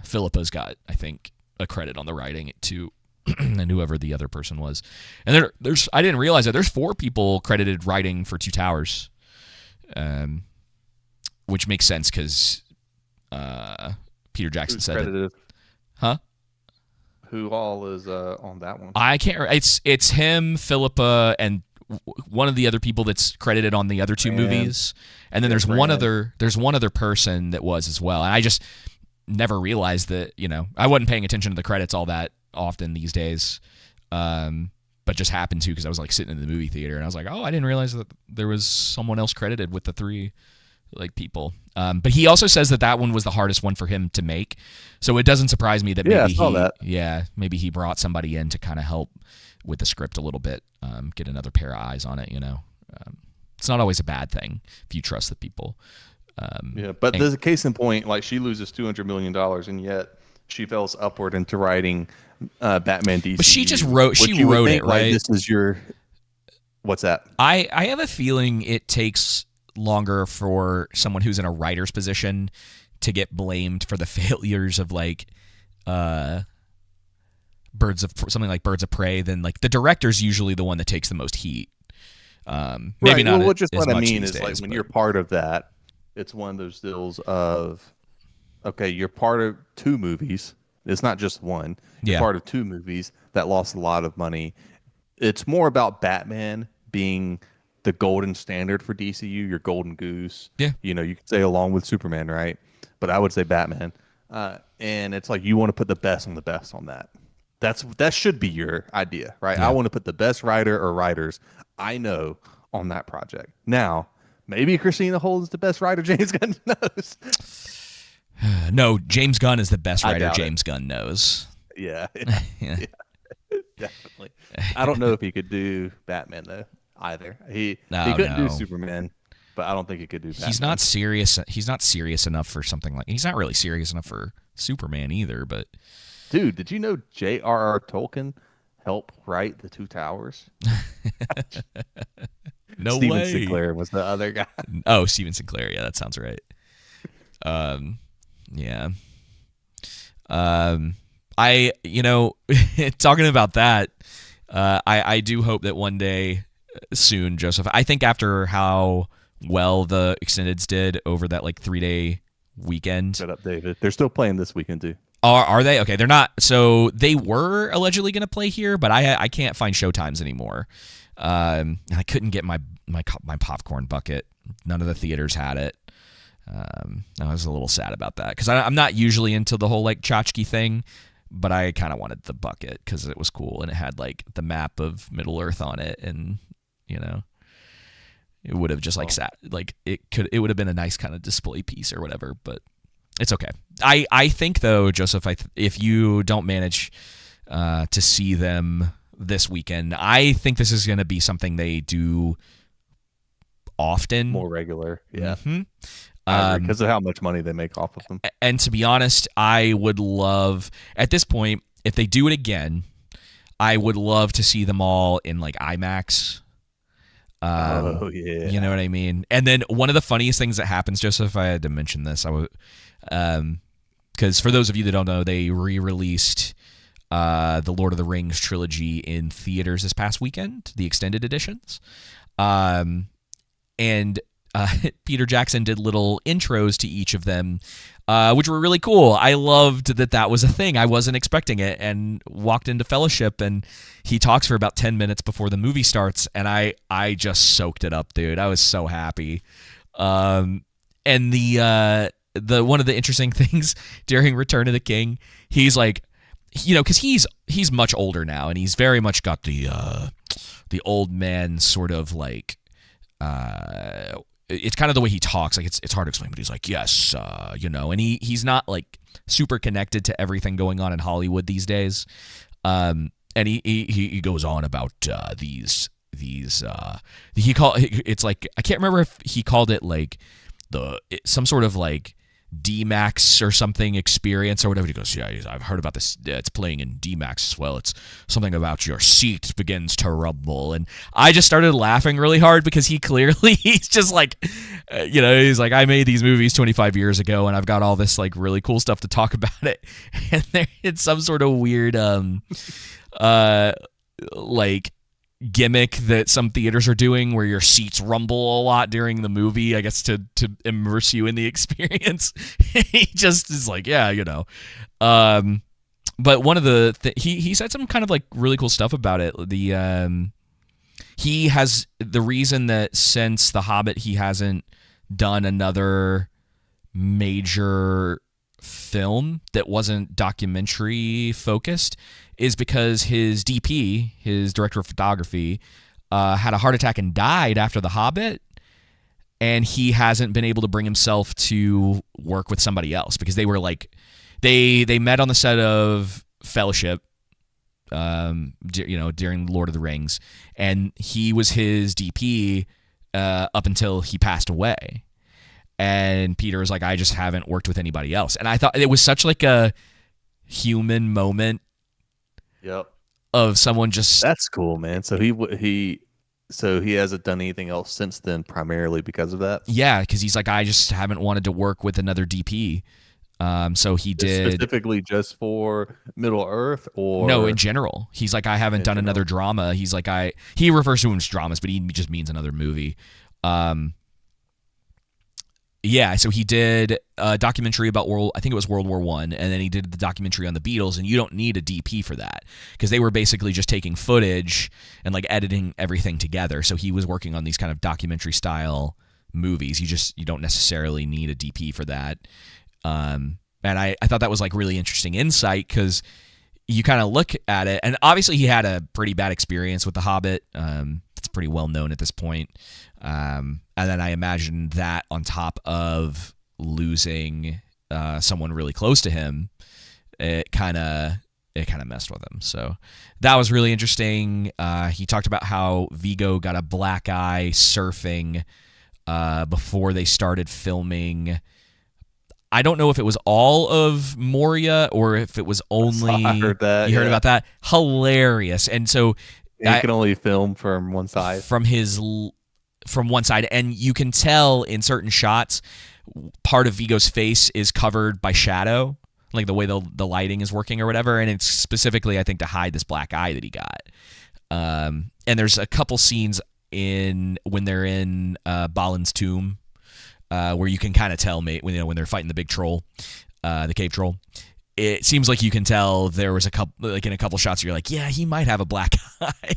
Philippa's got, I think, a credit on the writing too. And whoever the other person was. And there's I didn't realize that there's 4 people credited writing for Two Towers, which makes sense because Peter Jackson said credited? Huh? Who all is on that one? I can't. It's him, Philippa, and one of the other people that's credited on the other 2 movies. And then there's one other person that was as well. And I just never realized that. I wasn't paying attention to the credits all that often these days, but just happened to because I was like sitting in the movie theater and I was like, oh, I didn't realize that there was someone else credited with the 3 like people. But he also says that one was the hardest one for him to make, so it doesn't surprise me that maybe he brought somebody in to kind of help with the script a little bit, get another pair of eyes on it. It's not always a bad thing if you trust the people. But there's a case in point, like she loses $200 million and yet she falls upward into writing Batman DC. But she just wrote. She wrote it, right? This is your. What's that? I have a feeling it takes longer for someone who's in a writer's position to get blamed for the failures of like something like Birds of Prey than like the director's usually the one that takes the most heat. Maybe not. Well, just as what I much mean these is days, like when but you're part of that, it's one of those deals of, okay, you're part of 2 movies. It's not just one. You're part of 2 movies that lost a lot of money. It's more about Batman being the golden standard for DCU, your golden goose. Yeah. You could say along with Superman, right? But I would say Batman. And it's like you want to put the best on the best on that. That should be your idea, right? Yeah. I want to put the best writer or writers I know on that project. Now, maybe Christina Holden's the best writer James Gunn knows. No, James Gunn is the best writer James Gunn knows. Yeah. Yeah. Definitely. I don't know if he could do Batman though either. He couldn't do Superman, but I don't think he could do Batman. He's not serious enough for something like. He's not really serious enough for Superman either, but dude, did you know J.R.R. Tolkien helped write The Two Towers? No Steven way. Sinclair was the other guy. Oh, Steven Sinclair. Yeah, that sounds right. Yeah. I talking about that, I do hope that one day soon, Joseph, I think after how well the extendeds did over that like 3-day weekend. Shut up, David. They're still playing this weekend too. Are they? Okay, they're not. So they were allegedly going to play here, but I can't find showtimes anymore. And I couldn't get my popcorn bucket. None of the theaters had it. I was a little sad about that because I'm not usually into the whole like tchotchke thing, but I kind of wanted the bucket because it was cool and it had like the map of Middle Earth on it, and you know, it would have just like sat like it would have been a nice kind of display piece or whatever. But it's okay. I think though, Joseph, if you don't manage to see them this weekend, I think this is going to be something they do often, more regular. Yeah. Mm-hmm. Because of how much money they make off of them. And to be honest, I would love, at this point, if they do it again, I would love to see them all in like IMAX. Oh, yeah. You know what I mean? And then one of the funniest things that happens, Joseph, I had to mention this, because for those of you that don't know, they re-released the Lord of the Rings trilogy in theaters this past weekend, the extended editions. And Peter Jackson did little intros to each of them, which were really cool. I loved that was a thing. I wasn't expecting it, and walked into Fellowship, and he talks for about 10 minutes before the movie starts, and I just soaked it up, dude. I was so happy. And the one of the interesting things during Return of the King, he's like, you know, because he's much older now, and he's very much got the old man sort of like. It's kind of the way he talks. Like it's hard to explain, but he's like, yes, you know, and he's not like super connected to everything going on in Hollywood these days. And he goes on about these it's like, I can't remember if he called it like some sort of like D-Max or something experience or whatever. He goes, yeah, I've heard about this. It's playing in D-Max as well. It's something about your seat begins to rumble. And I just started laughing really hard because he's just like, you know, he's like, I made these movies 25 years ago and I've got all this like really cool stuff to talk about it. And it's some sort of weird, like gimmick that some theaters are doing where your seats rumble a lot during the movie, I guess to immerse you in the experience. He just is like, yeah, you know. But one of he said some kind of like really cool stuff about it. He has the reason that since The Hobbit he hasn't done another major film that wasn't documentary focused is because his DP, his director of photography, had a heart attack and died after The Hobbit, and he hasn't been able to bring himself to work with somebody else because they were like, they met on the set of Fellowship, you know, during Lord of the Rings, and he was his DP up until he passed away. And Peter was like, I just haven't worked with anybody else. And I thought it was such like a human moment. Yep. Of someone just. That's cool, man. So he hasn't done anything else since then, primarily because of that. Yeah, because he's like, I just haven't wanted to work with another DP. So he did specifically just for Middle Earth, or no, in general. He's like, I haven't done another drama. He's like, he refers to them as dramas, but he just means another movie. Yeah, so he did a documentary about I think it was World War I, and then he did the documentary on the Beatles, and you don't need a DP for that because they were basically just taking footage and like editing everything together. So he was working on these kind of documentary style movies. You don't necessarily need a DP for that. And I thought that was like really interesting insight because you kind of look at it, and obviously he had a pretty bad experience with The Hobbit. It's pretty well known at this point. And then I imagine that on top of losing someone really close to him, it kind of messed with him. So that was really interesting. He talked about how Viggo got a black eye surfing before they started filming. I don't know if it was all of Moria or if it was only. I heard that. You heard about that? Hilarious. And so he can only film from one side. From one side, and you can tell in certain shots part of Viggo's face is covered by shadow, like the way the lighting is working or whatever, and it's specifically, I think, to hide this black eye that he got. And there's a couple scenes when they're in Balin's tomb, where you can kind of tell when they're fighting the big troll, the cave troll. It seems like you can tell there was a couple, like in a couple shots, you're like, yeah, he might have a black eye.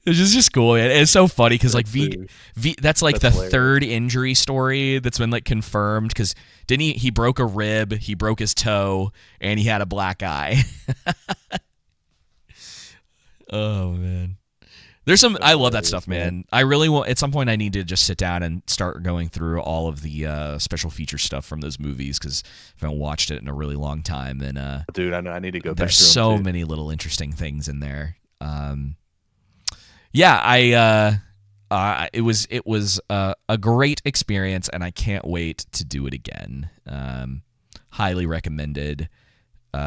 It's just cool, man. It's so funny because like that's like the hilarious. Third injury story that's been like confirmed, because didn't he broke a rib, he broke his toe, and he had a black eye. Oh man. I love that stuff, man. I really want, at some point I need to just sit down and start going through all of the special feature stuff from those movies, because I haven't watched it in a really long time. And dude, I know I need to go back. There's so many little interesting things in there. Yeah, it was a great experience, and I can't wait to do it again. Highly recommended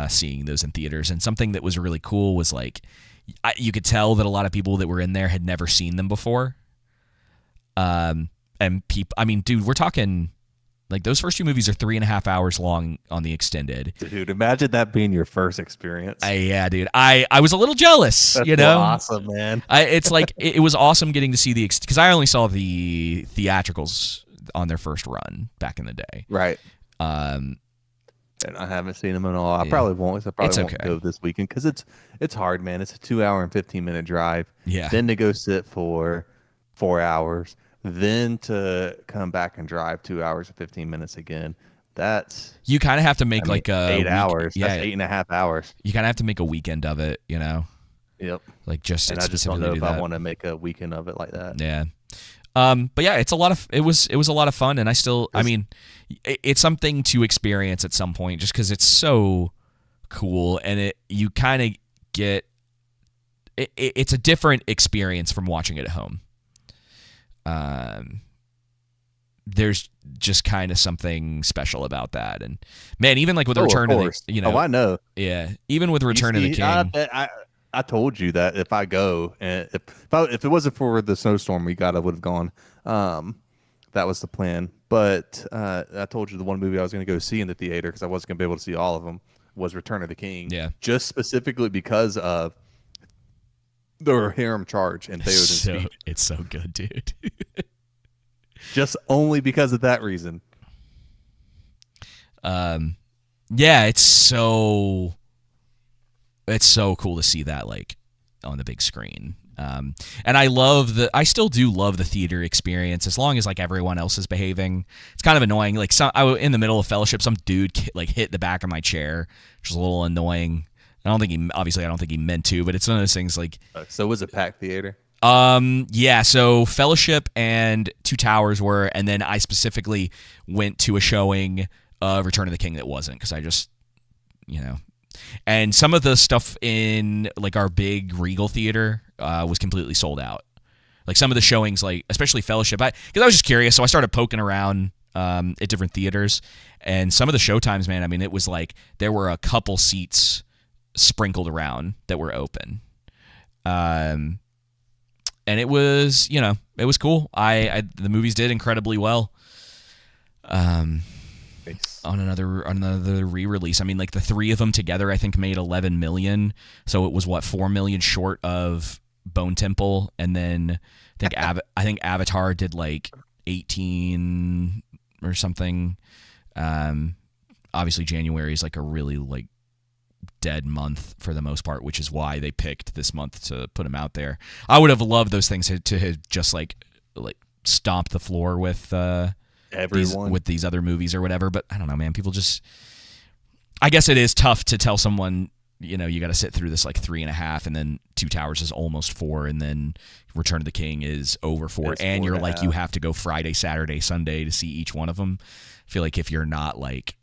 seeing those in theaters. And something that was really cool was like, you could tell that a lot of people that were in there had never seen them before. And people, I mean, dude, we're talking like those first two movies are 3.5 hours long on the extended. Dude, imagine that being your first experience. Yeah, dude. I was a little jealous. That's you know, awesome, man. It's like it was awesome getting to see because I only saw the theatricals on their first run back in the day. Right. And I haven't seen them at all. I probably won't. I probably won't go this weekend because it's hard, man. It's a 2-hour and 15-minute drive. Yeah. Then to go sit for 4 hours, then to come back and drive 2 hours and 15 minutes again. That's you kind of have to make like 8 hours. Yeah, that's 8.5 hours. You kind of have to make a weekend of it, you know. Yep. Like just and I just don't know if I want to make a weekend of it like that. Yeah. But yeah, it was a lot of fun, and I mean, it's something to experience at some point, just because it's so cool, and you kind of get it's a different experience from watching it at home. There's just kind of something special about that, and man, even like with the Return of the, you know, I know, yeah, even with Return of the King. I told you that if I go, and if it wasn't for the snowstorm we got, I would have gone. That was the plan. But I told you the one movie I was going to go see in the theater, because I wasn't going to be able to see all of them, was Return of the King. Yeah. Just specifically because of the harem charge and Theoden's speech. It's so good, dude. Just only because of that reason. Yeah, it's so cool to see that like on the big screen. And I still do love the theater experience, as long as like everyone else is behaving. It's kind of annoying. Like in the middle of Fellowship, some dude like hit the back of my chair, which was a little annoying. I don't think he meant to, but it's one of those things like. So was it packed theater? Yeah. So Fellowship and Two Towers were, and then I specifically went to a showing of Return of the King that wasn't, because I just, you know. And some of the stuff in like our big Regal theater was completely sold out. Like some of the showings, like especially Fellowship, because I was just curious, so I started poking around at different theaters, and some of the showtimes, man. I mean, it was like there were a couple seats sprinkled around that were open, and it was, you know, it was cool. The movies did incredibly well. On another re-release. I mean, like the three of them together, I think made 11 million. So it was 4 million short of Bone Temple, and then I think Avatar did like 18 or something. Obviously January is like a really like dead month for the most part, which is why they picked this month to put them out there. I would have loved those things to have just like stomp the floor with everyone with these other movies or whatever, but I don't know, man. People just, I guess it is tough to tell someone, you know, you got to sit through this like 3.5, and then Two Towers is almost 4, and then Return of the King is over 4, and you're like, you have to go Friday, Saturday, Sunday to see each one of them. I feel like if you're not like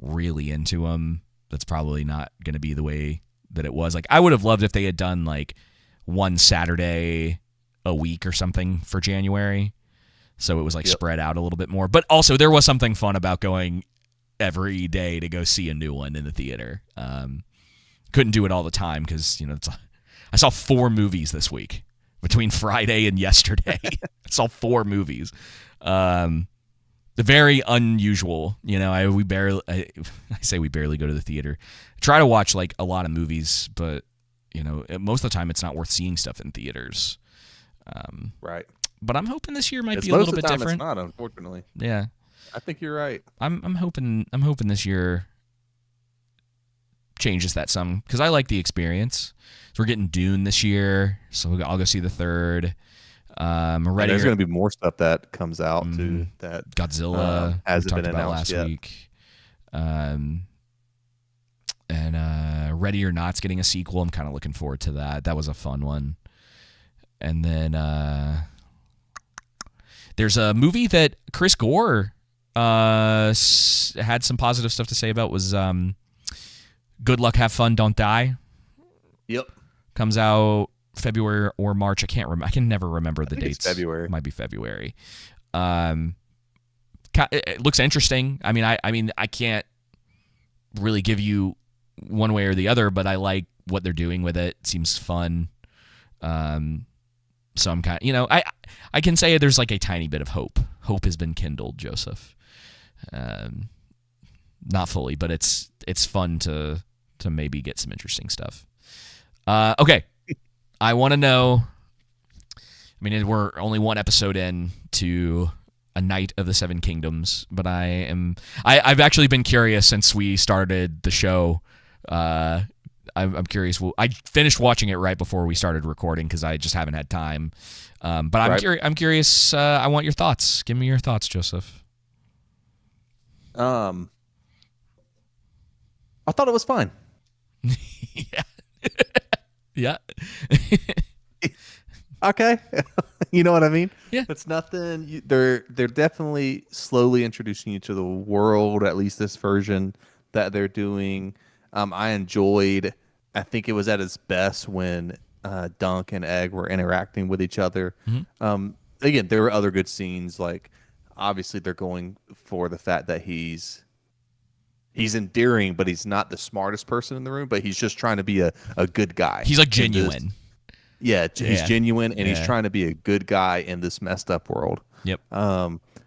really into them, that's probably not going to be the way that it was. Like I would have loved if they had done like one Saturday a week or something for January, so it was like spread out a little bit more. But also there was something fun about going every day to go see a new one in the theater. Couldn't do it all the time because, you know, I saw 4 movies this week between Friday and yesterday. I saw 4 movies. Very unusual, you know. I say we barely go to the theater. Try to watch like a lot of movies, but you know, most of the time it's not worth seeing stuff in theaters. Right. But I'm hoping this year might be a Most little of the bit time different. It's not, unfortunately. Yeah, I think you're right. I'm hoping this year changes that some, because I like the experience. So we're getting Dune this year, so I'll go see the third. Ready. There's going to be more stuff that comes out too that Godzilla we hasn't talked been about announced last yet. week. And Ready or Not's getting a sequel. I'm kind of looking forward to that. That was a fun one. And then there's a movie that Chris Gore had some positive stuff to say about, was Good Luck, Have Fun, Don't Die. Yep. Comes out February or March. I can't remember. I can never remember the dates. It's February. It might be February. It looks interesting. I mean, I can't really give you one way or the other, but I like what they're doing with it. It seems fun. So I'm kind of, I can say there's like a tiny bit of hope. Hope has been kindled, Joseph. Not fully, but it's fun to maybe get some interesting stuff. Okay. I want to know, I mean, we're only one episode in to A Knight of the Seven Kingdoms, but I've actually been curious since we started the show. I'm curious. Well, I finished watching it right before we started recording because I just haven't had time. But I'm curious. I want your thoughts. Give me your thoughts, Joseph. I thought it was fine. Yeah. Yeah. Okay. You know what I mean? Yeah. It's nothing. They're definitely slowly introducing you to the world, at least this version that they're doing. I enjoyed, I think it was at its best when Dunk and Egg were interacting with each other. Mm-hmm. Again, there were other good scenes. Like, obviously, they're going for the fact that he's endearing, but he's not the smartest person in the room, but he's just trying to be a good guy. He's like genuine. He's genuine, and he's trying to be a good guy in this messed up world. Yep.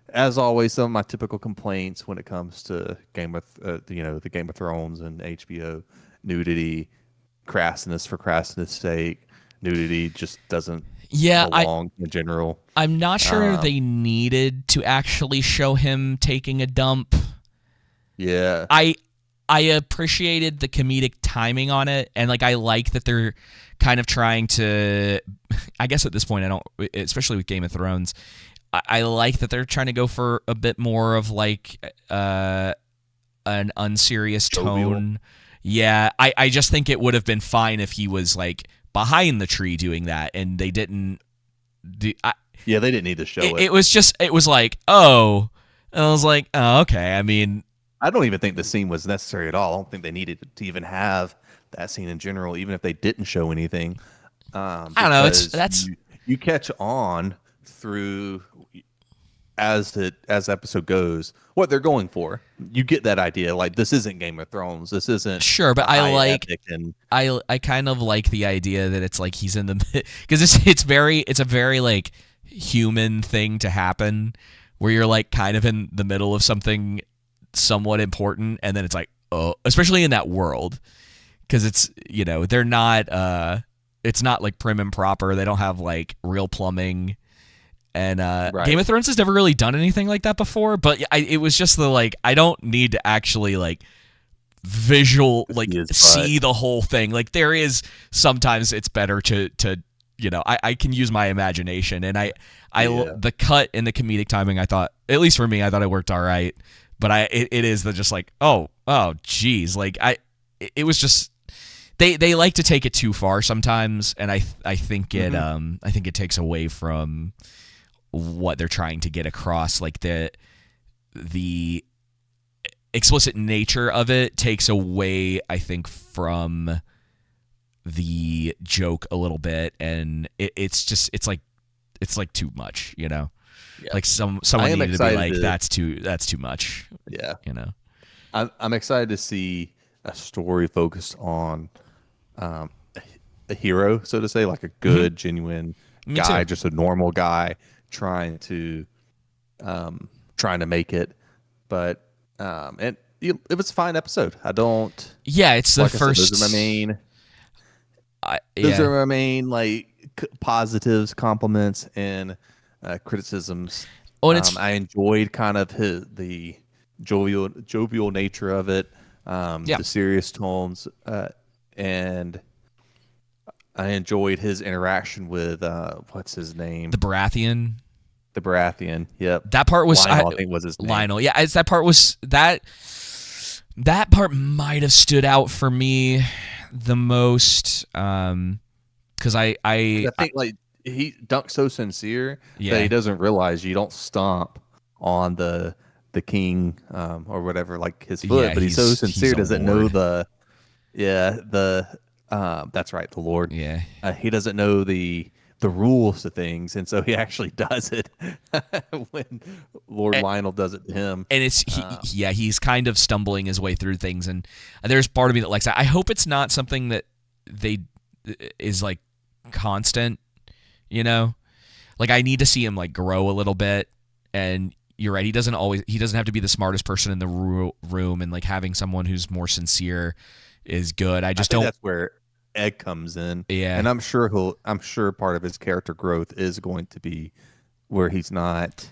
As always, some of my typical complaints when it comes to the Game of Thrones and HBO, nudity, crassness for crassness' sake. Nudity just doesn't belong in general. I'm not sure they needed to actually show him taking a dump. Yeah. I appreciated the comedic timing on it, and like I like that they're kind of trying to, I guess at this point I don't, especially with Game of Thrones, I like that they're trying to go for a bit more of like an unserious tone. Yeah, I just think it would have been fine if he was like behind the tree doing that, and they didn't do. They didn't need to show it. It was like, oh, and I was like, oh, okay. I mean, I don't even think the scene was necessary at all. I don't think they needed to even have that scene in general, even if they didn't show anything. I don't know. You catch on through as the episode goes what they're going for. You get that idea. Like, this isn't Game of Thrones. This isn't sure, but I kind of like the idea that it's like he's in the, because it's a very like human thing to happen where you're like kind of in the middle of something somewhat important, and then it's like, oh, especially in that world, because it's, they're not it's not like prim and proper. They don't have like real plumbing, and Game of Thrones has never really done anything like that before. But it was just the like, I don't need to actually like visual like see the whole thing. Like, there is sometimes it's better to I can use my imagination, and the cut and the comedic timing, I thought, at least for me, I thought it worked all right. But it is the just like, oh geez, like it was just they like to take it too far sometimes, and I think it I think it takes away from what they're trying to get across. Like the explicit nature of it takes away, I think, from the joke a little bit, and it's like too much, Yeah. Like someone needed to be like, that's too much. Yeah. I'm excited to see a story focused on a hero, so to say, like a good, genuine guy, just a normal guy trying to make it. But and it was a fine episode. Yeah, it's the like first. Those are my main. Like, positives, compliments, and criticisms. Oh, and it's I enjoyed kind of the jovial nature of it, yeah, the serious tones, and I enjoyed his interaction with what's his name, the Baratheon. the Baratheon. Yep, That part was Lionel, I think was his name. Lionel. Yeah, that part was that part might have stood out for me the most, because I think like Dunk's so sincere yeah, that he doesn't realize you don't stomp on the king or whatever like his foot, yeah, but he's so sincere a doesn't know lord. the that's right, the Lord. Yeah. He doesn't know the rules to things, and so he actually does it when Lord Lionel does it to him. And he's kind of stumbling his way through things, and there's part of me that likes that. I hope it's not something that they is like constant, you know? Like I need to see him like grow a little bit, and you're right, he doesn't have to be the smartest person in the room, and like having someone who's more sincere is good. I think that's where Ed comes in. Yeah. And I'm sure part of his character growth is going to be where he's not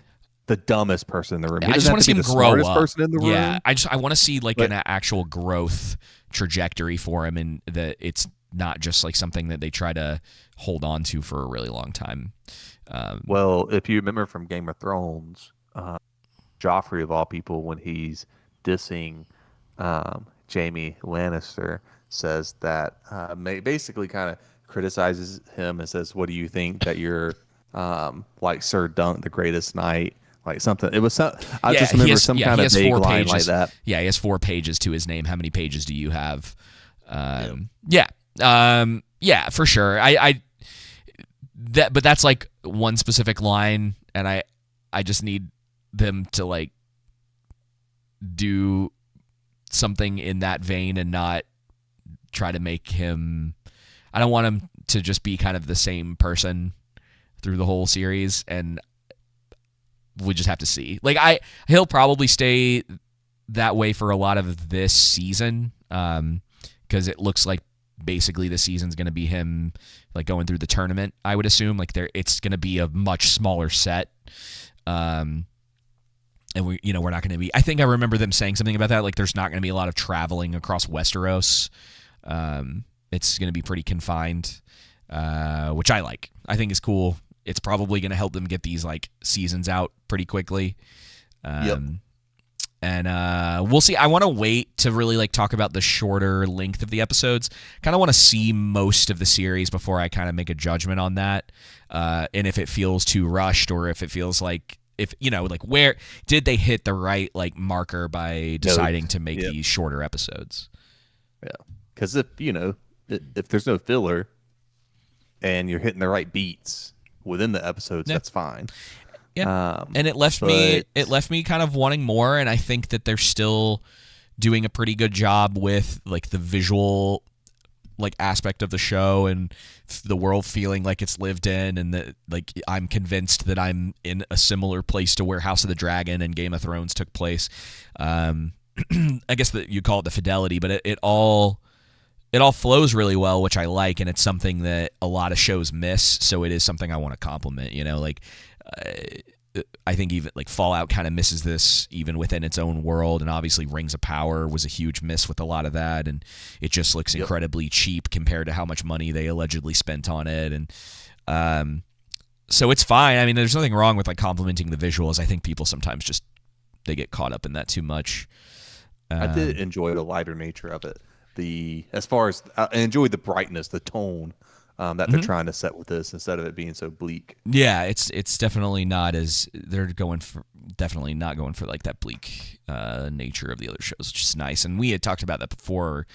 the dumbest person in the room. I just want to see him grow up. Person in the room. I want to see like an actual growth trajectory for him, and that it's not just like something that they try to hold on to for a really long time. Well, if you remember from Game of Thrones, Joffrey of all people, when he's dissing Jaime Lannister, says that basically kind of criticizes him and says, "What do you think that you're like Ser Dunk, the greatest knight?" Like something. It was some. I just remember some kind of vague line like that. Yeah, he has 4 pages to his name. How many pages do you have? Yeah, for sure. But that's like one specific line, and I just need them to like do something in that vein and not try to make him. I don't want him to just be kind of the same person through the whole series, and we just have to see. Like he'll probably stay that way for a lot of this season, because it looks like basically the season's going to be him like going through the tournament. I would assume like it's going to be a much smaller set, and we're not going to be. I think I remember them saying something about that. Like there's not going to be a lot of traveling across Westeros. It's going to be pretty confined, which I like. I think is cool. It's probably going to help them get these like seasons out pretty quickly. And we'll see. I want to wait to really like talk about the shorter length of the episodes. Kind of want to see most of the series before I kind of make a judgment on that. And if it feels too rushed, or if it feels like, like where did they hit the right like marker by deciding to make these shorter episodes? Yeah, because if there's no filler and you're hitting the right beats within the episodes, that's fine. Yeah, and it left me kind of wanting more, and I think that they're still doing a pretty good job with like the visual like aspect of the show and the world feeling like it's lived in, and that like I'm convinced that I'm in a similar place to where House of the Dragon and Game of Thrones took place. I guess that you call it the fidelity, but it all flows really well, which I like, and it's something that a lot of shows miss. So it is something I want to compliment. I think even like Fallout kind of misses this even within its own world, and obviously Rings of Power was a huge miss with a lot of that, and it just looks incredibly cheap compared to how much money they allegedly spent on it, and so it's fine. I mean, there's nothing wrong with like complimenting the visuals. I think people sometimes just they get caught up in that too much. I did enjoy the lighter nature of it. As far as I enjoyed the brightness, the tone that they're trying to set with this, instead of it being so bleak. Yeah, it's definitely not as they're definitely not going for like that bleak nature of the other shows, which is nice. And we had talked about that before,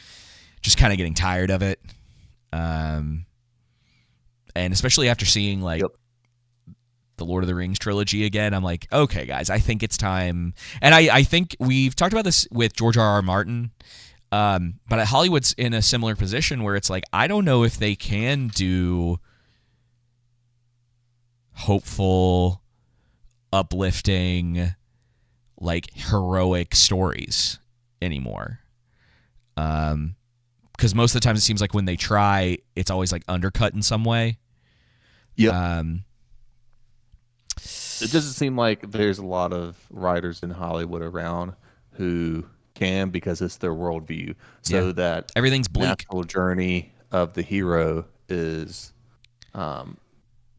just kind of getting tired of it, and especially after seeing like the Lord of the Rings trilogy again, I'm like, okay, guys, I think it's time. And I think we've talked about this with George R.R. Martin. But Hollywood's in a similar position where it's like, I don't know if they can do hopeful, uplifting, like heroic stories anymore. Because most of the time it seems like when they try, it's always like undercut in some way. Yep. Um, It doesn't seem like there's a lot of writers in Hollywood around who can, because it's their worldview. yeah, So that everything's bleak. natural journey of the hero is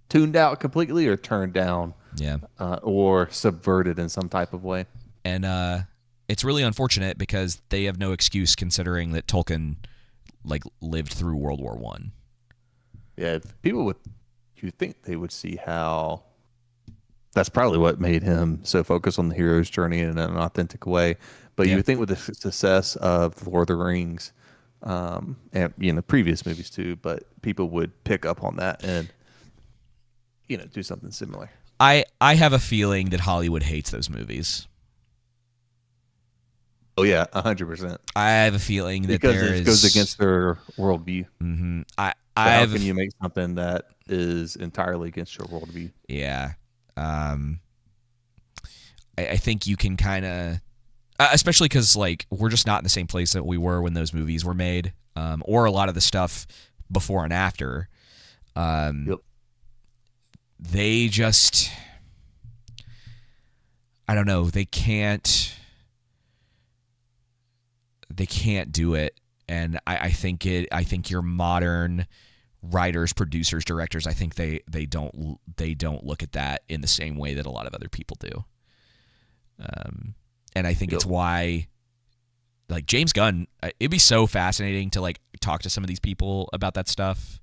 tuned out completely or turned down, Yeah, or subverted in some type of way. and it's really unfortunate because they have no excuse considering that Tolkien like lived through World War One. Yeah, if people would, you think they would see how that's probably what made him so focused on the hero's journey in an authentic way. But Yeah. you would think with the success of The Lord of the Rings, and previous movies too, but people would pick up on that and do something similar. I have a feeling that Hollywood hates those movies. Oh yeah, 100%. I have a feeling that Because there it is goes against their worldview. Mm-hmm. So how can you make something that is entirely against your worldview? Yeah. I think you can kind of, especially because like we're just not in the same place that we were when those movies were made, or a lot of the stuff before and after. Yep. They just, I don't know. They can't do it, and I think your modern writers, producers, directors, I think they don't look at that in the same way that a lot of other people do. And I think it's why, like James Gunn, it'd be so fascinating to like talk to some of these people about that stuff.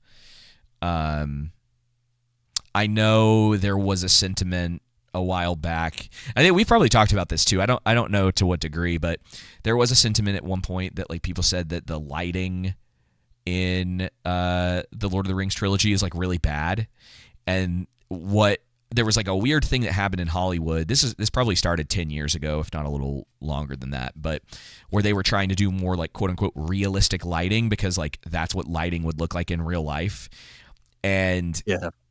I know there was a sentiment a while back. I think we've probably talked about this too. I don't know to what degree, but there was a sentiment at one point that like people said that the lighting in the Lord of the Rings trilogy is like really bad, and there was like a weird thing that happened in Hollywood. This probably started 10 years ago, if not a little longer than that, but where they were trying to do more like quote unquote realistic lighting because like that's what lighting would look like in real life. And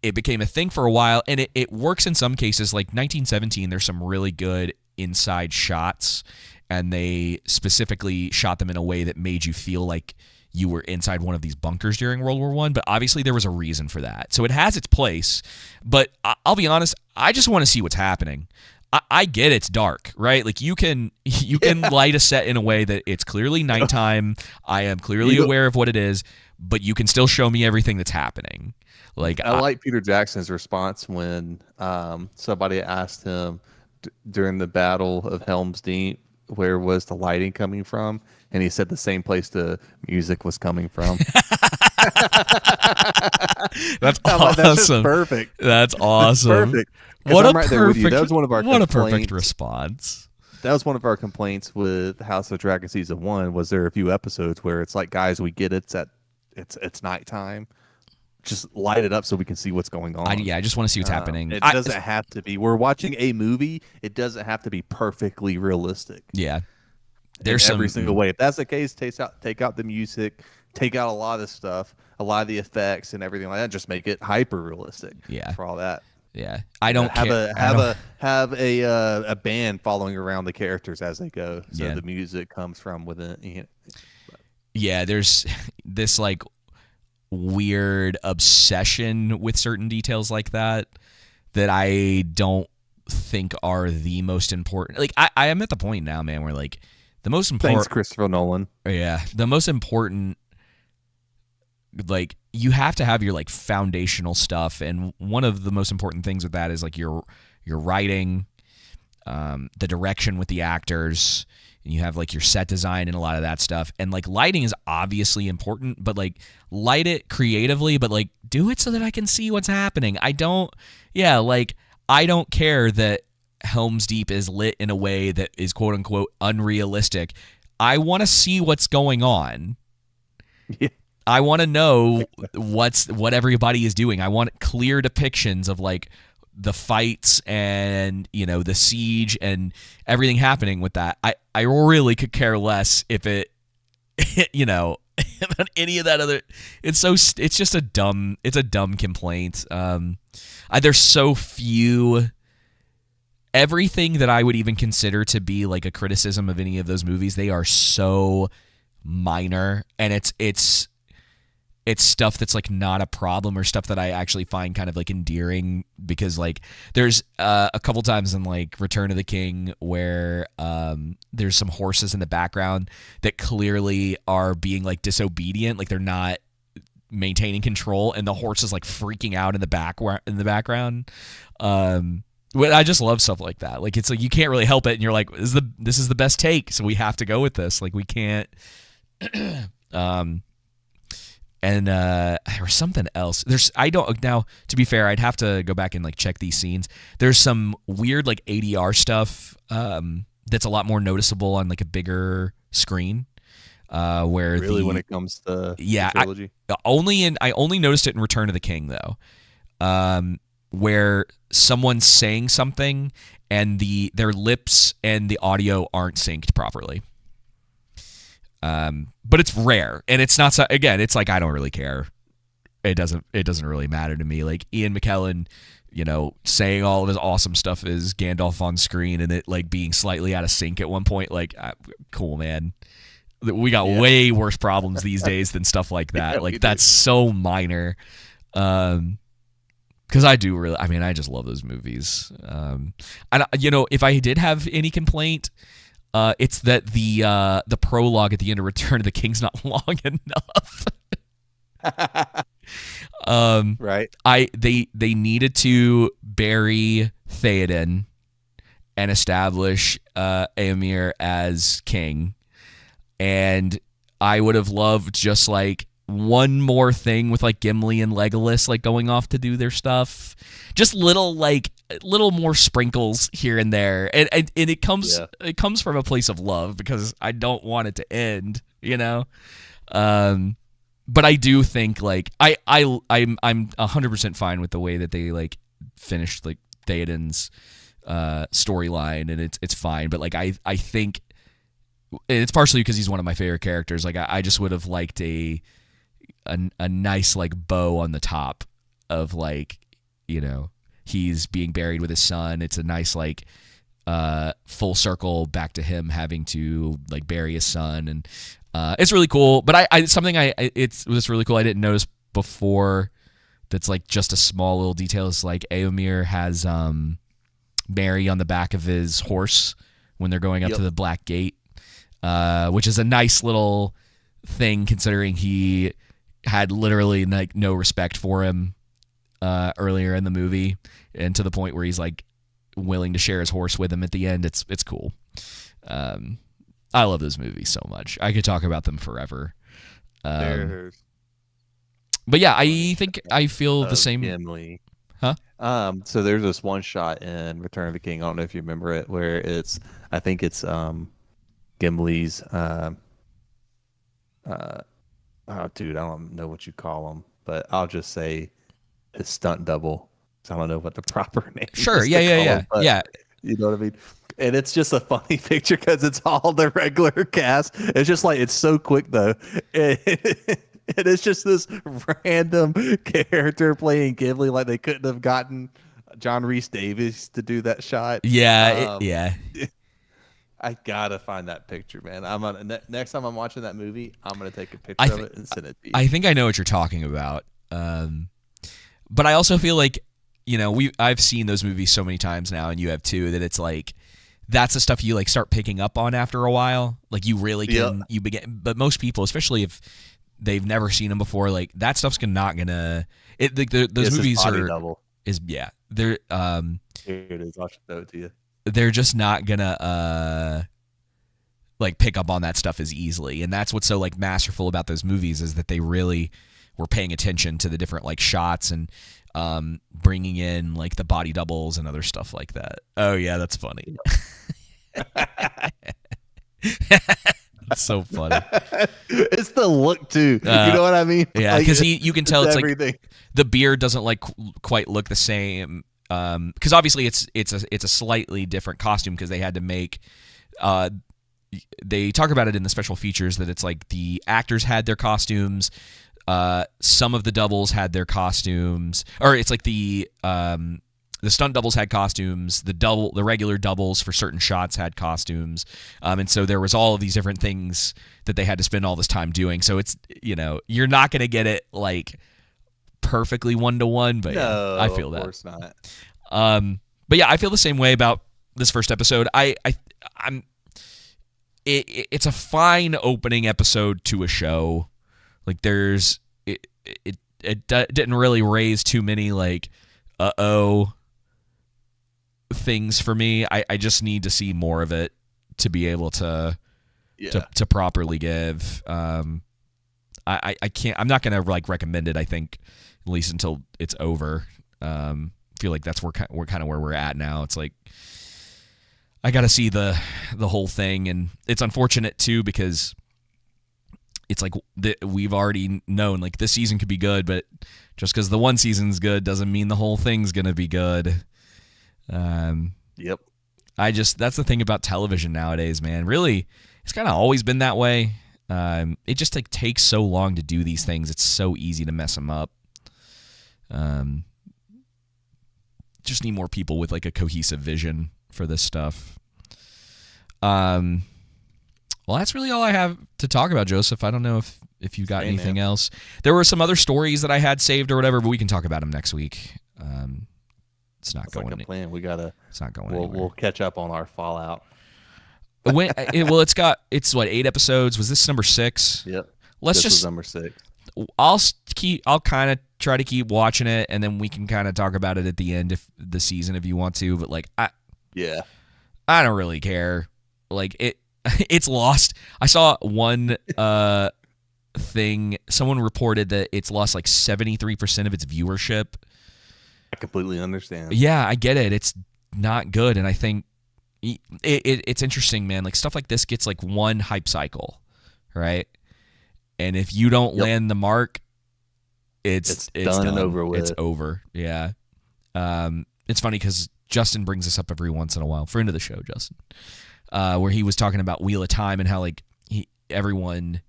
it became a thing for a while, and it works in some cases. Like 1917, there's some really good inside shots, and they specifically shot them in a way that made you feel like you were inside one of these bunkers during World War I, but obviously there was a reason for that. So it has its place, but I'll be honest, I just want to see what's happening. I get it's dark, right? Like you can light a set in a way that it's clearly nighttime. I am clearly aware of what it is, but you can still show me everything that's happening. Like I like Peter Jackson's response when somebody asked him during the Battle of Helm's Deep, where was the lighting coming from? And he said the same place the music was coming from. That's awesome. Like, that's just perfect. That's awesome. Perfect. What I'm a right perfect, there with you. That was one of our what complaints. a perfect response. That was one of our complaints with House of Dragon season 1. Was there a few episodes where it's like, guys, we get it's nighttime. Just light it up so we can see what's going on. I just want to see what's happening. It doesn't have to be. We're watching a movie. It doesn't have to be perfectly realistic. Yeah. There's every single way. If that's the case, take out the music, take out a lot of the stuff, a lot of the effects and everything like that. Just make it hyper realistic. Yeah. For all that. Yeah. I don't have a band following around the characters as they go. So the music comes from within. Yeah. There's this like weird obsession with certain details like that I don't think are the most important. Like I am at the point now, man, where like the most important. Thanks, Christopher Nolan. Yeah, the most important. Like you have to have your like foundational stuff, and one of the most important things with that is like your writing, the direction with the actors. And you have like your set design and a lot of that stuff. And like lighting is obviously important, but like light it creatively, but like do it so that I can see what's happening. I don't care that Helm's Deep is lit in a way that is quote unquote unrealistic. I want to see what's going on. Yeah. I want to know what everybody is doing. I want clear depictions of like the fights and the siege and everything happening with that. I really could care less if it than any of that other. It's just a dumb complaint. There's so few. Everything that I would even consider to be like a criticism of any of those movies, they are so minor, and it's stuff that's like not a problem or stuff that I actually find kind of like endearing, because like there's a couple times in like Return of the King where there's some horses in the background that clearly are being like disobedient, like they're not maintaining control, and the horse is like freaking out in the background. Well, I just love stuff like that. Like it's like you can't really help it, and you're like, this is the best take, so we have to go with this. Like we can't. And there was something else. Now, to be fair, I'd have to go back and like check these scenes. There's some weird like ADR stuff that's a lot more noticeable on like a bigger screen. Where when it comes to the trilogy? I only noticed it in Return of the King though, where someone's saying something and their lips and the audio aren't synced properly. But it's rare, and it's not. Again, it's like I don't really care. It doesn't really matter to me. Like Ian McKellen, saying all of his awesome stuff as Gandalf on screen, and it like being slightly out of sync at one point. Like, cool, man. We got way worse problems these days than stuff like that. Like that's so minor. Because I do really. I mean, I just love those movies. And if I did have any complaint. It's that the prologue at the end of Return of the King's not long enough. Right. They needed to bury Theoden and establish Aemir as king, and I would have loved just like one more thing with like Gimli and Legolas like going off to do their stuff, just little more sprinkles here and there, and it comes from a place of love, because I don't want it to end, but I do think like I'm 100% fine with the way that they like finished like Theoden's storyline, and it's fine, but like I think it's partially because he's one of my favorite characters. Like I just would have liked a nice like bow on the top of like he's being buried with his son. It's a nice like full circle back to him having to like bury his son, and it's really cool. But it was really cool I didn't notice before. That's like just a small little detail. Is like Aemir has Mary on the back of his horse when they're going up to the Black Gate, which is a nice little thing considering he had literally like no respect for him earlier in the movie, and to the point where he's like willing to share his horse with him at the end. It's cool. I love those movies so much. I could talk about them forever. But yeah, I think I feel the same. Gimli. Huh? So there's this one shot in Return of the King. I don't know if you remember it, where I think it's Gimli's. Oh, dude, I don't know what you call him, but I'll just say his stunt double. I don't know what the proper name is. Sure, yeah. You know what I mean? And it's just a funny picture because it's all the regular cast. It's just like, it's so quick, though. And it's just this random character playing Gimli, like they couldn't have gotten John Rhys Davies to do that shot. Yeah, I gotta find that picture, man. Next time I'm watching that movie, I'm gonna take a picture of it and send it to you. I think I know what you're talking about. But I also feel like, I've seen those movies so many times now, and you have too, that it's like that's the stuff you like start picking up on after a while. Like you really can, you begin. But most people, especially if they've never seen them before, like that stuff's not gonna. Those movies are double. They're Here it is. I'll show it to you. They're just not gonna like pick up on that stuff as easily, and that's what's so like masterful about those movies, is that they really were paying attention to the different like shots and bringing in like the body doubles and other stuff like that. Oh yeah, that's funny. That's so funny. It's the look too. You know what I mean? Yeah, because like, you can tell it's everything. Like the beard doesn't like quite look the same. Because obviously it's a slightly different costume, because they had to make. They talk about it in the special features that it's like the actors had their costumes. Some of the doubles had their costumes, or it's like the the stunt doubles had costumes, the regular doubles for certain shots had costumes, and so there was all of these different things that they had to spend all this time doing. So it's, you're not going to get it like perfectly 1-to-1, but No, I feel that. Of course not. But yeah, I feel the same way about this first episode. It's a fine opening episode to a show. Like it didn't really raise too many like things for me. I just need to see more of it to be able to properly give. I can't. I'm not gonna like recommend it. I think at least until it's over. Feel like that's where we're at now. It's like I got to see the whole thing, and it's unfortunate too because it's like we've already known like this season could be good, but just because the one season's good doesn't mean the whole thing's gonna be good. Yep. That's the thing about television nowadays, man. Really, it's kind of always been that way. It just like takes so long to do these things. It's so easy to mess them up. Just need more people with like a cohesive vision for this stuff. Well, that's really all I have to talk about, Joseph. I don't know if you got anything else. There were some other stories that I had saved or whatever, but we can talk about them next week. It's not going. Like a plan. We gotta. It's not going. We'll catch up on our Fallout. It's what, 8 episodes? Was this number 6? Yep. This was number 6. I'll kind of try to keep watching it, and then we can kind of talk about it at the end of the season if you want to. But like, I don't really care. Like it's lost. I saw one thing. Someone reported that it's lost like 73% of its viewership. I completely understand. Yeah, I get it. It's not good, and I think it's interesting, man. Like stuff like this gets like one hype cycle, right? And if you don't land the mark, it's done and over with. It's over. Yeah. It's funny because Justin brings this up every once in a while. Friend of the show, Justin, where he was talking about Wheel of Time and how like everyone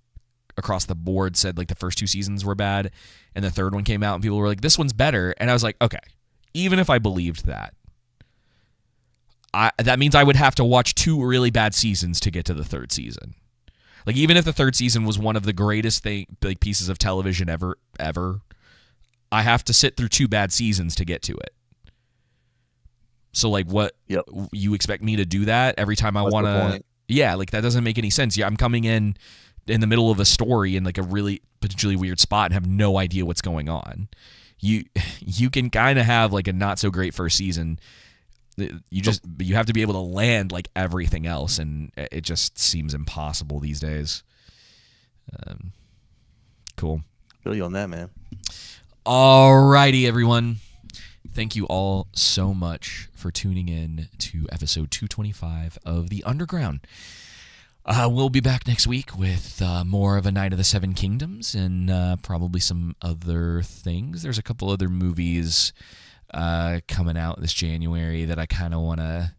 across the board said like the first 2 seasons were bad, and the third one came out and people were like, this one's better. And I was like, okay, even if I believed that, that means I would have to watch 2 really bad seasons to get to the third season. Like even if the third season was one of the greatest pieces of television ever, I have to sit through 2 bad seasons to get to it. So like what you expect me to do that every time I want to? Yeah, like that doesn't make any sense. Yeah, I'm coming in the middle of a story in like a really potentially weird spot and have no idea what's going on. You can kind of have like a not so great first season. You have to be able to land like everything else, and it just seems impossible these days. Cool. Feel you on that, man. Alrighty, everyone. Thank you all so much for tuning in to episode 225 of The Underground. We'll be back next week with more of A Night of the Seven Kingdoms and probably some other things. There's a couple other movies coming out this January that I kind of want to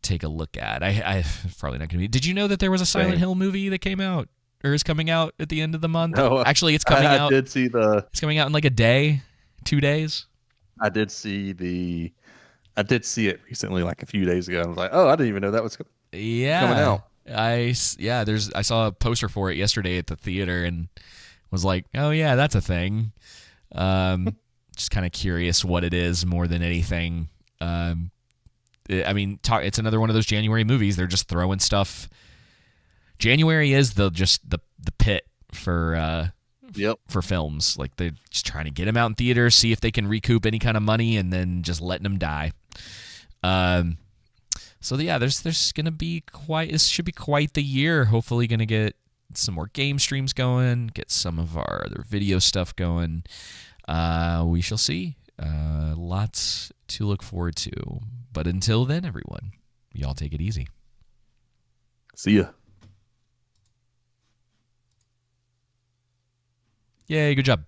take a look at. I probably not going to be. Did you know that there was a Silent Hill movie that came out or is coming out at the end of the month? No, actually, it's coming out. I did see It's coming out in like a day, 2 days. I did see it recently, like a few days ago. I was like, oh, I didn't even know that was coming out. I saw a poster for it yesterday at the theater and was like, oh yeah, that's a thing. Just kind of curious what it is more than anything. It's another one of those January movies. They're just throwing stuff. January is the pit for films. Like they're just trying to get them out in theaters, see if they can recoup any kind of money, and then just letting them die. So yeah, there's gonna be this should be quite the year. Hopefully, gonna get some more game streams going, get some of our other video stuff going. We shall see. Lots to look forward to. But until then, everyone, y'all take it easy. See ya. Yay, good job.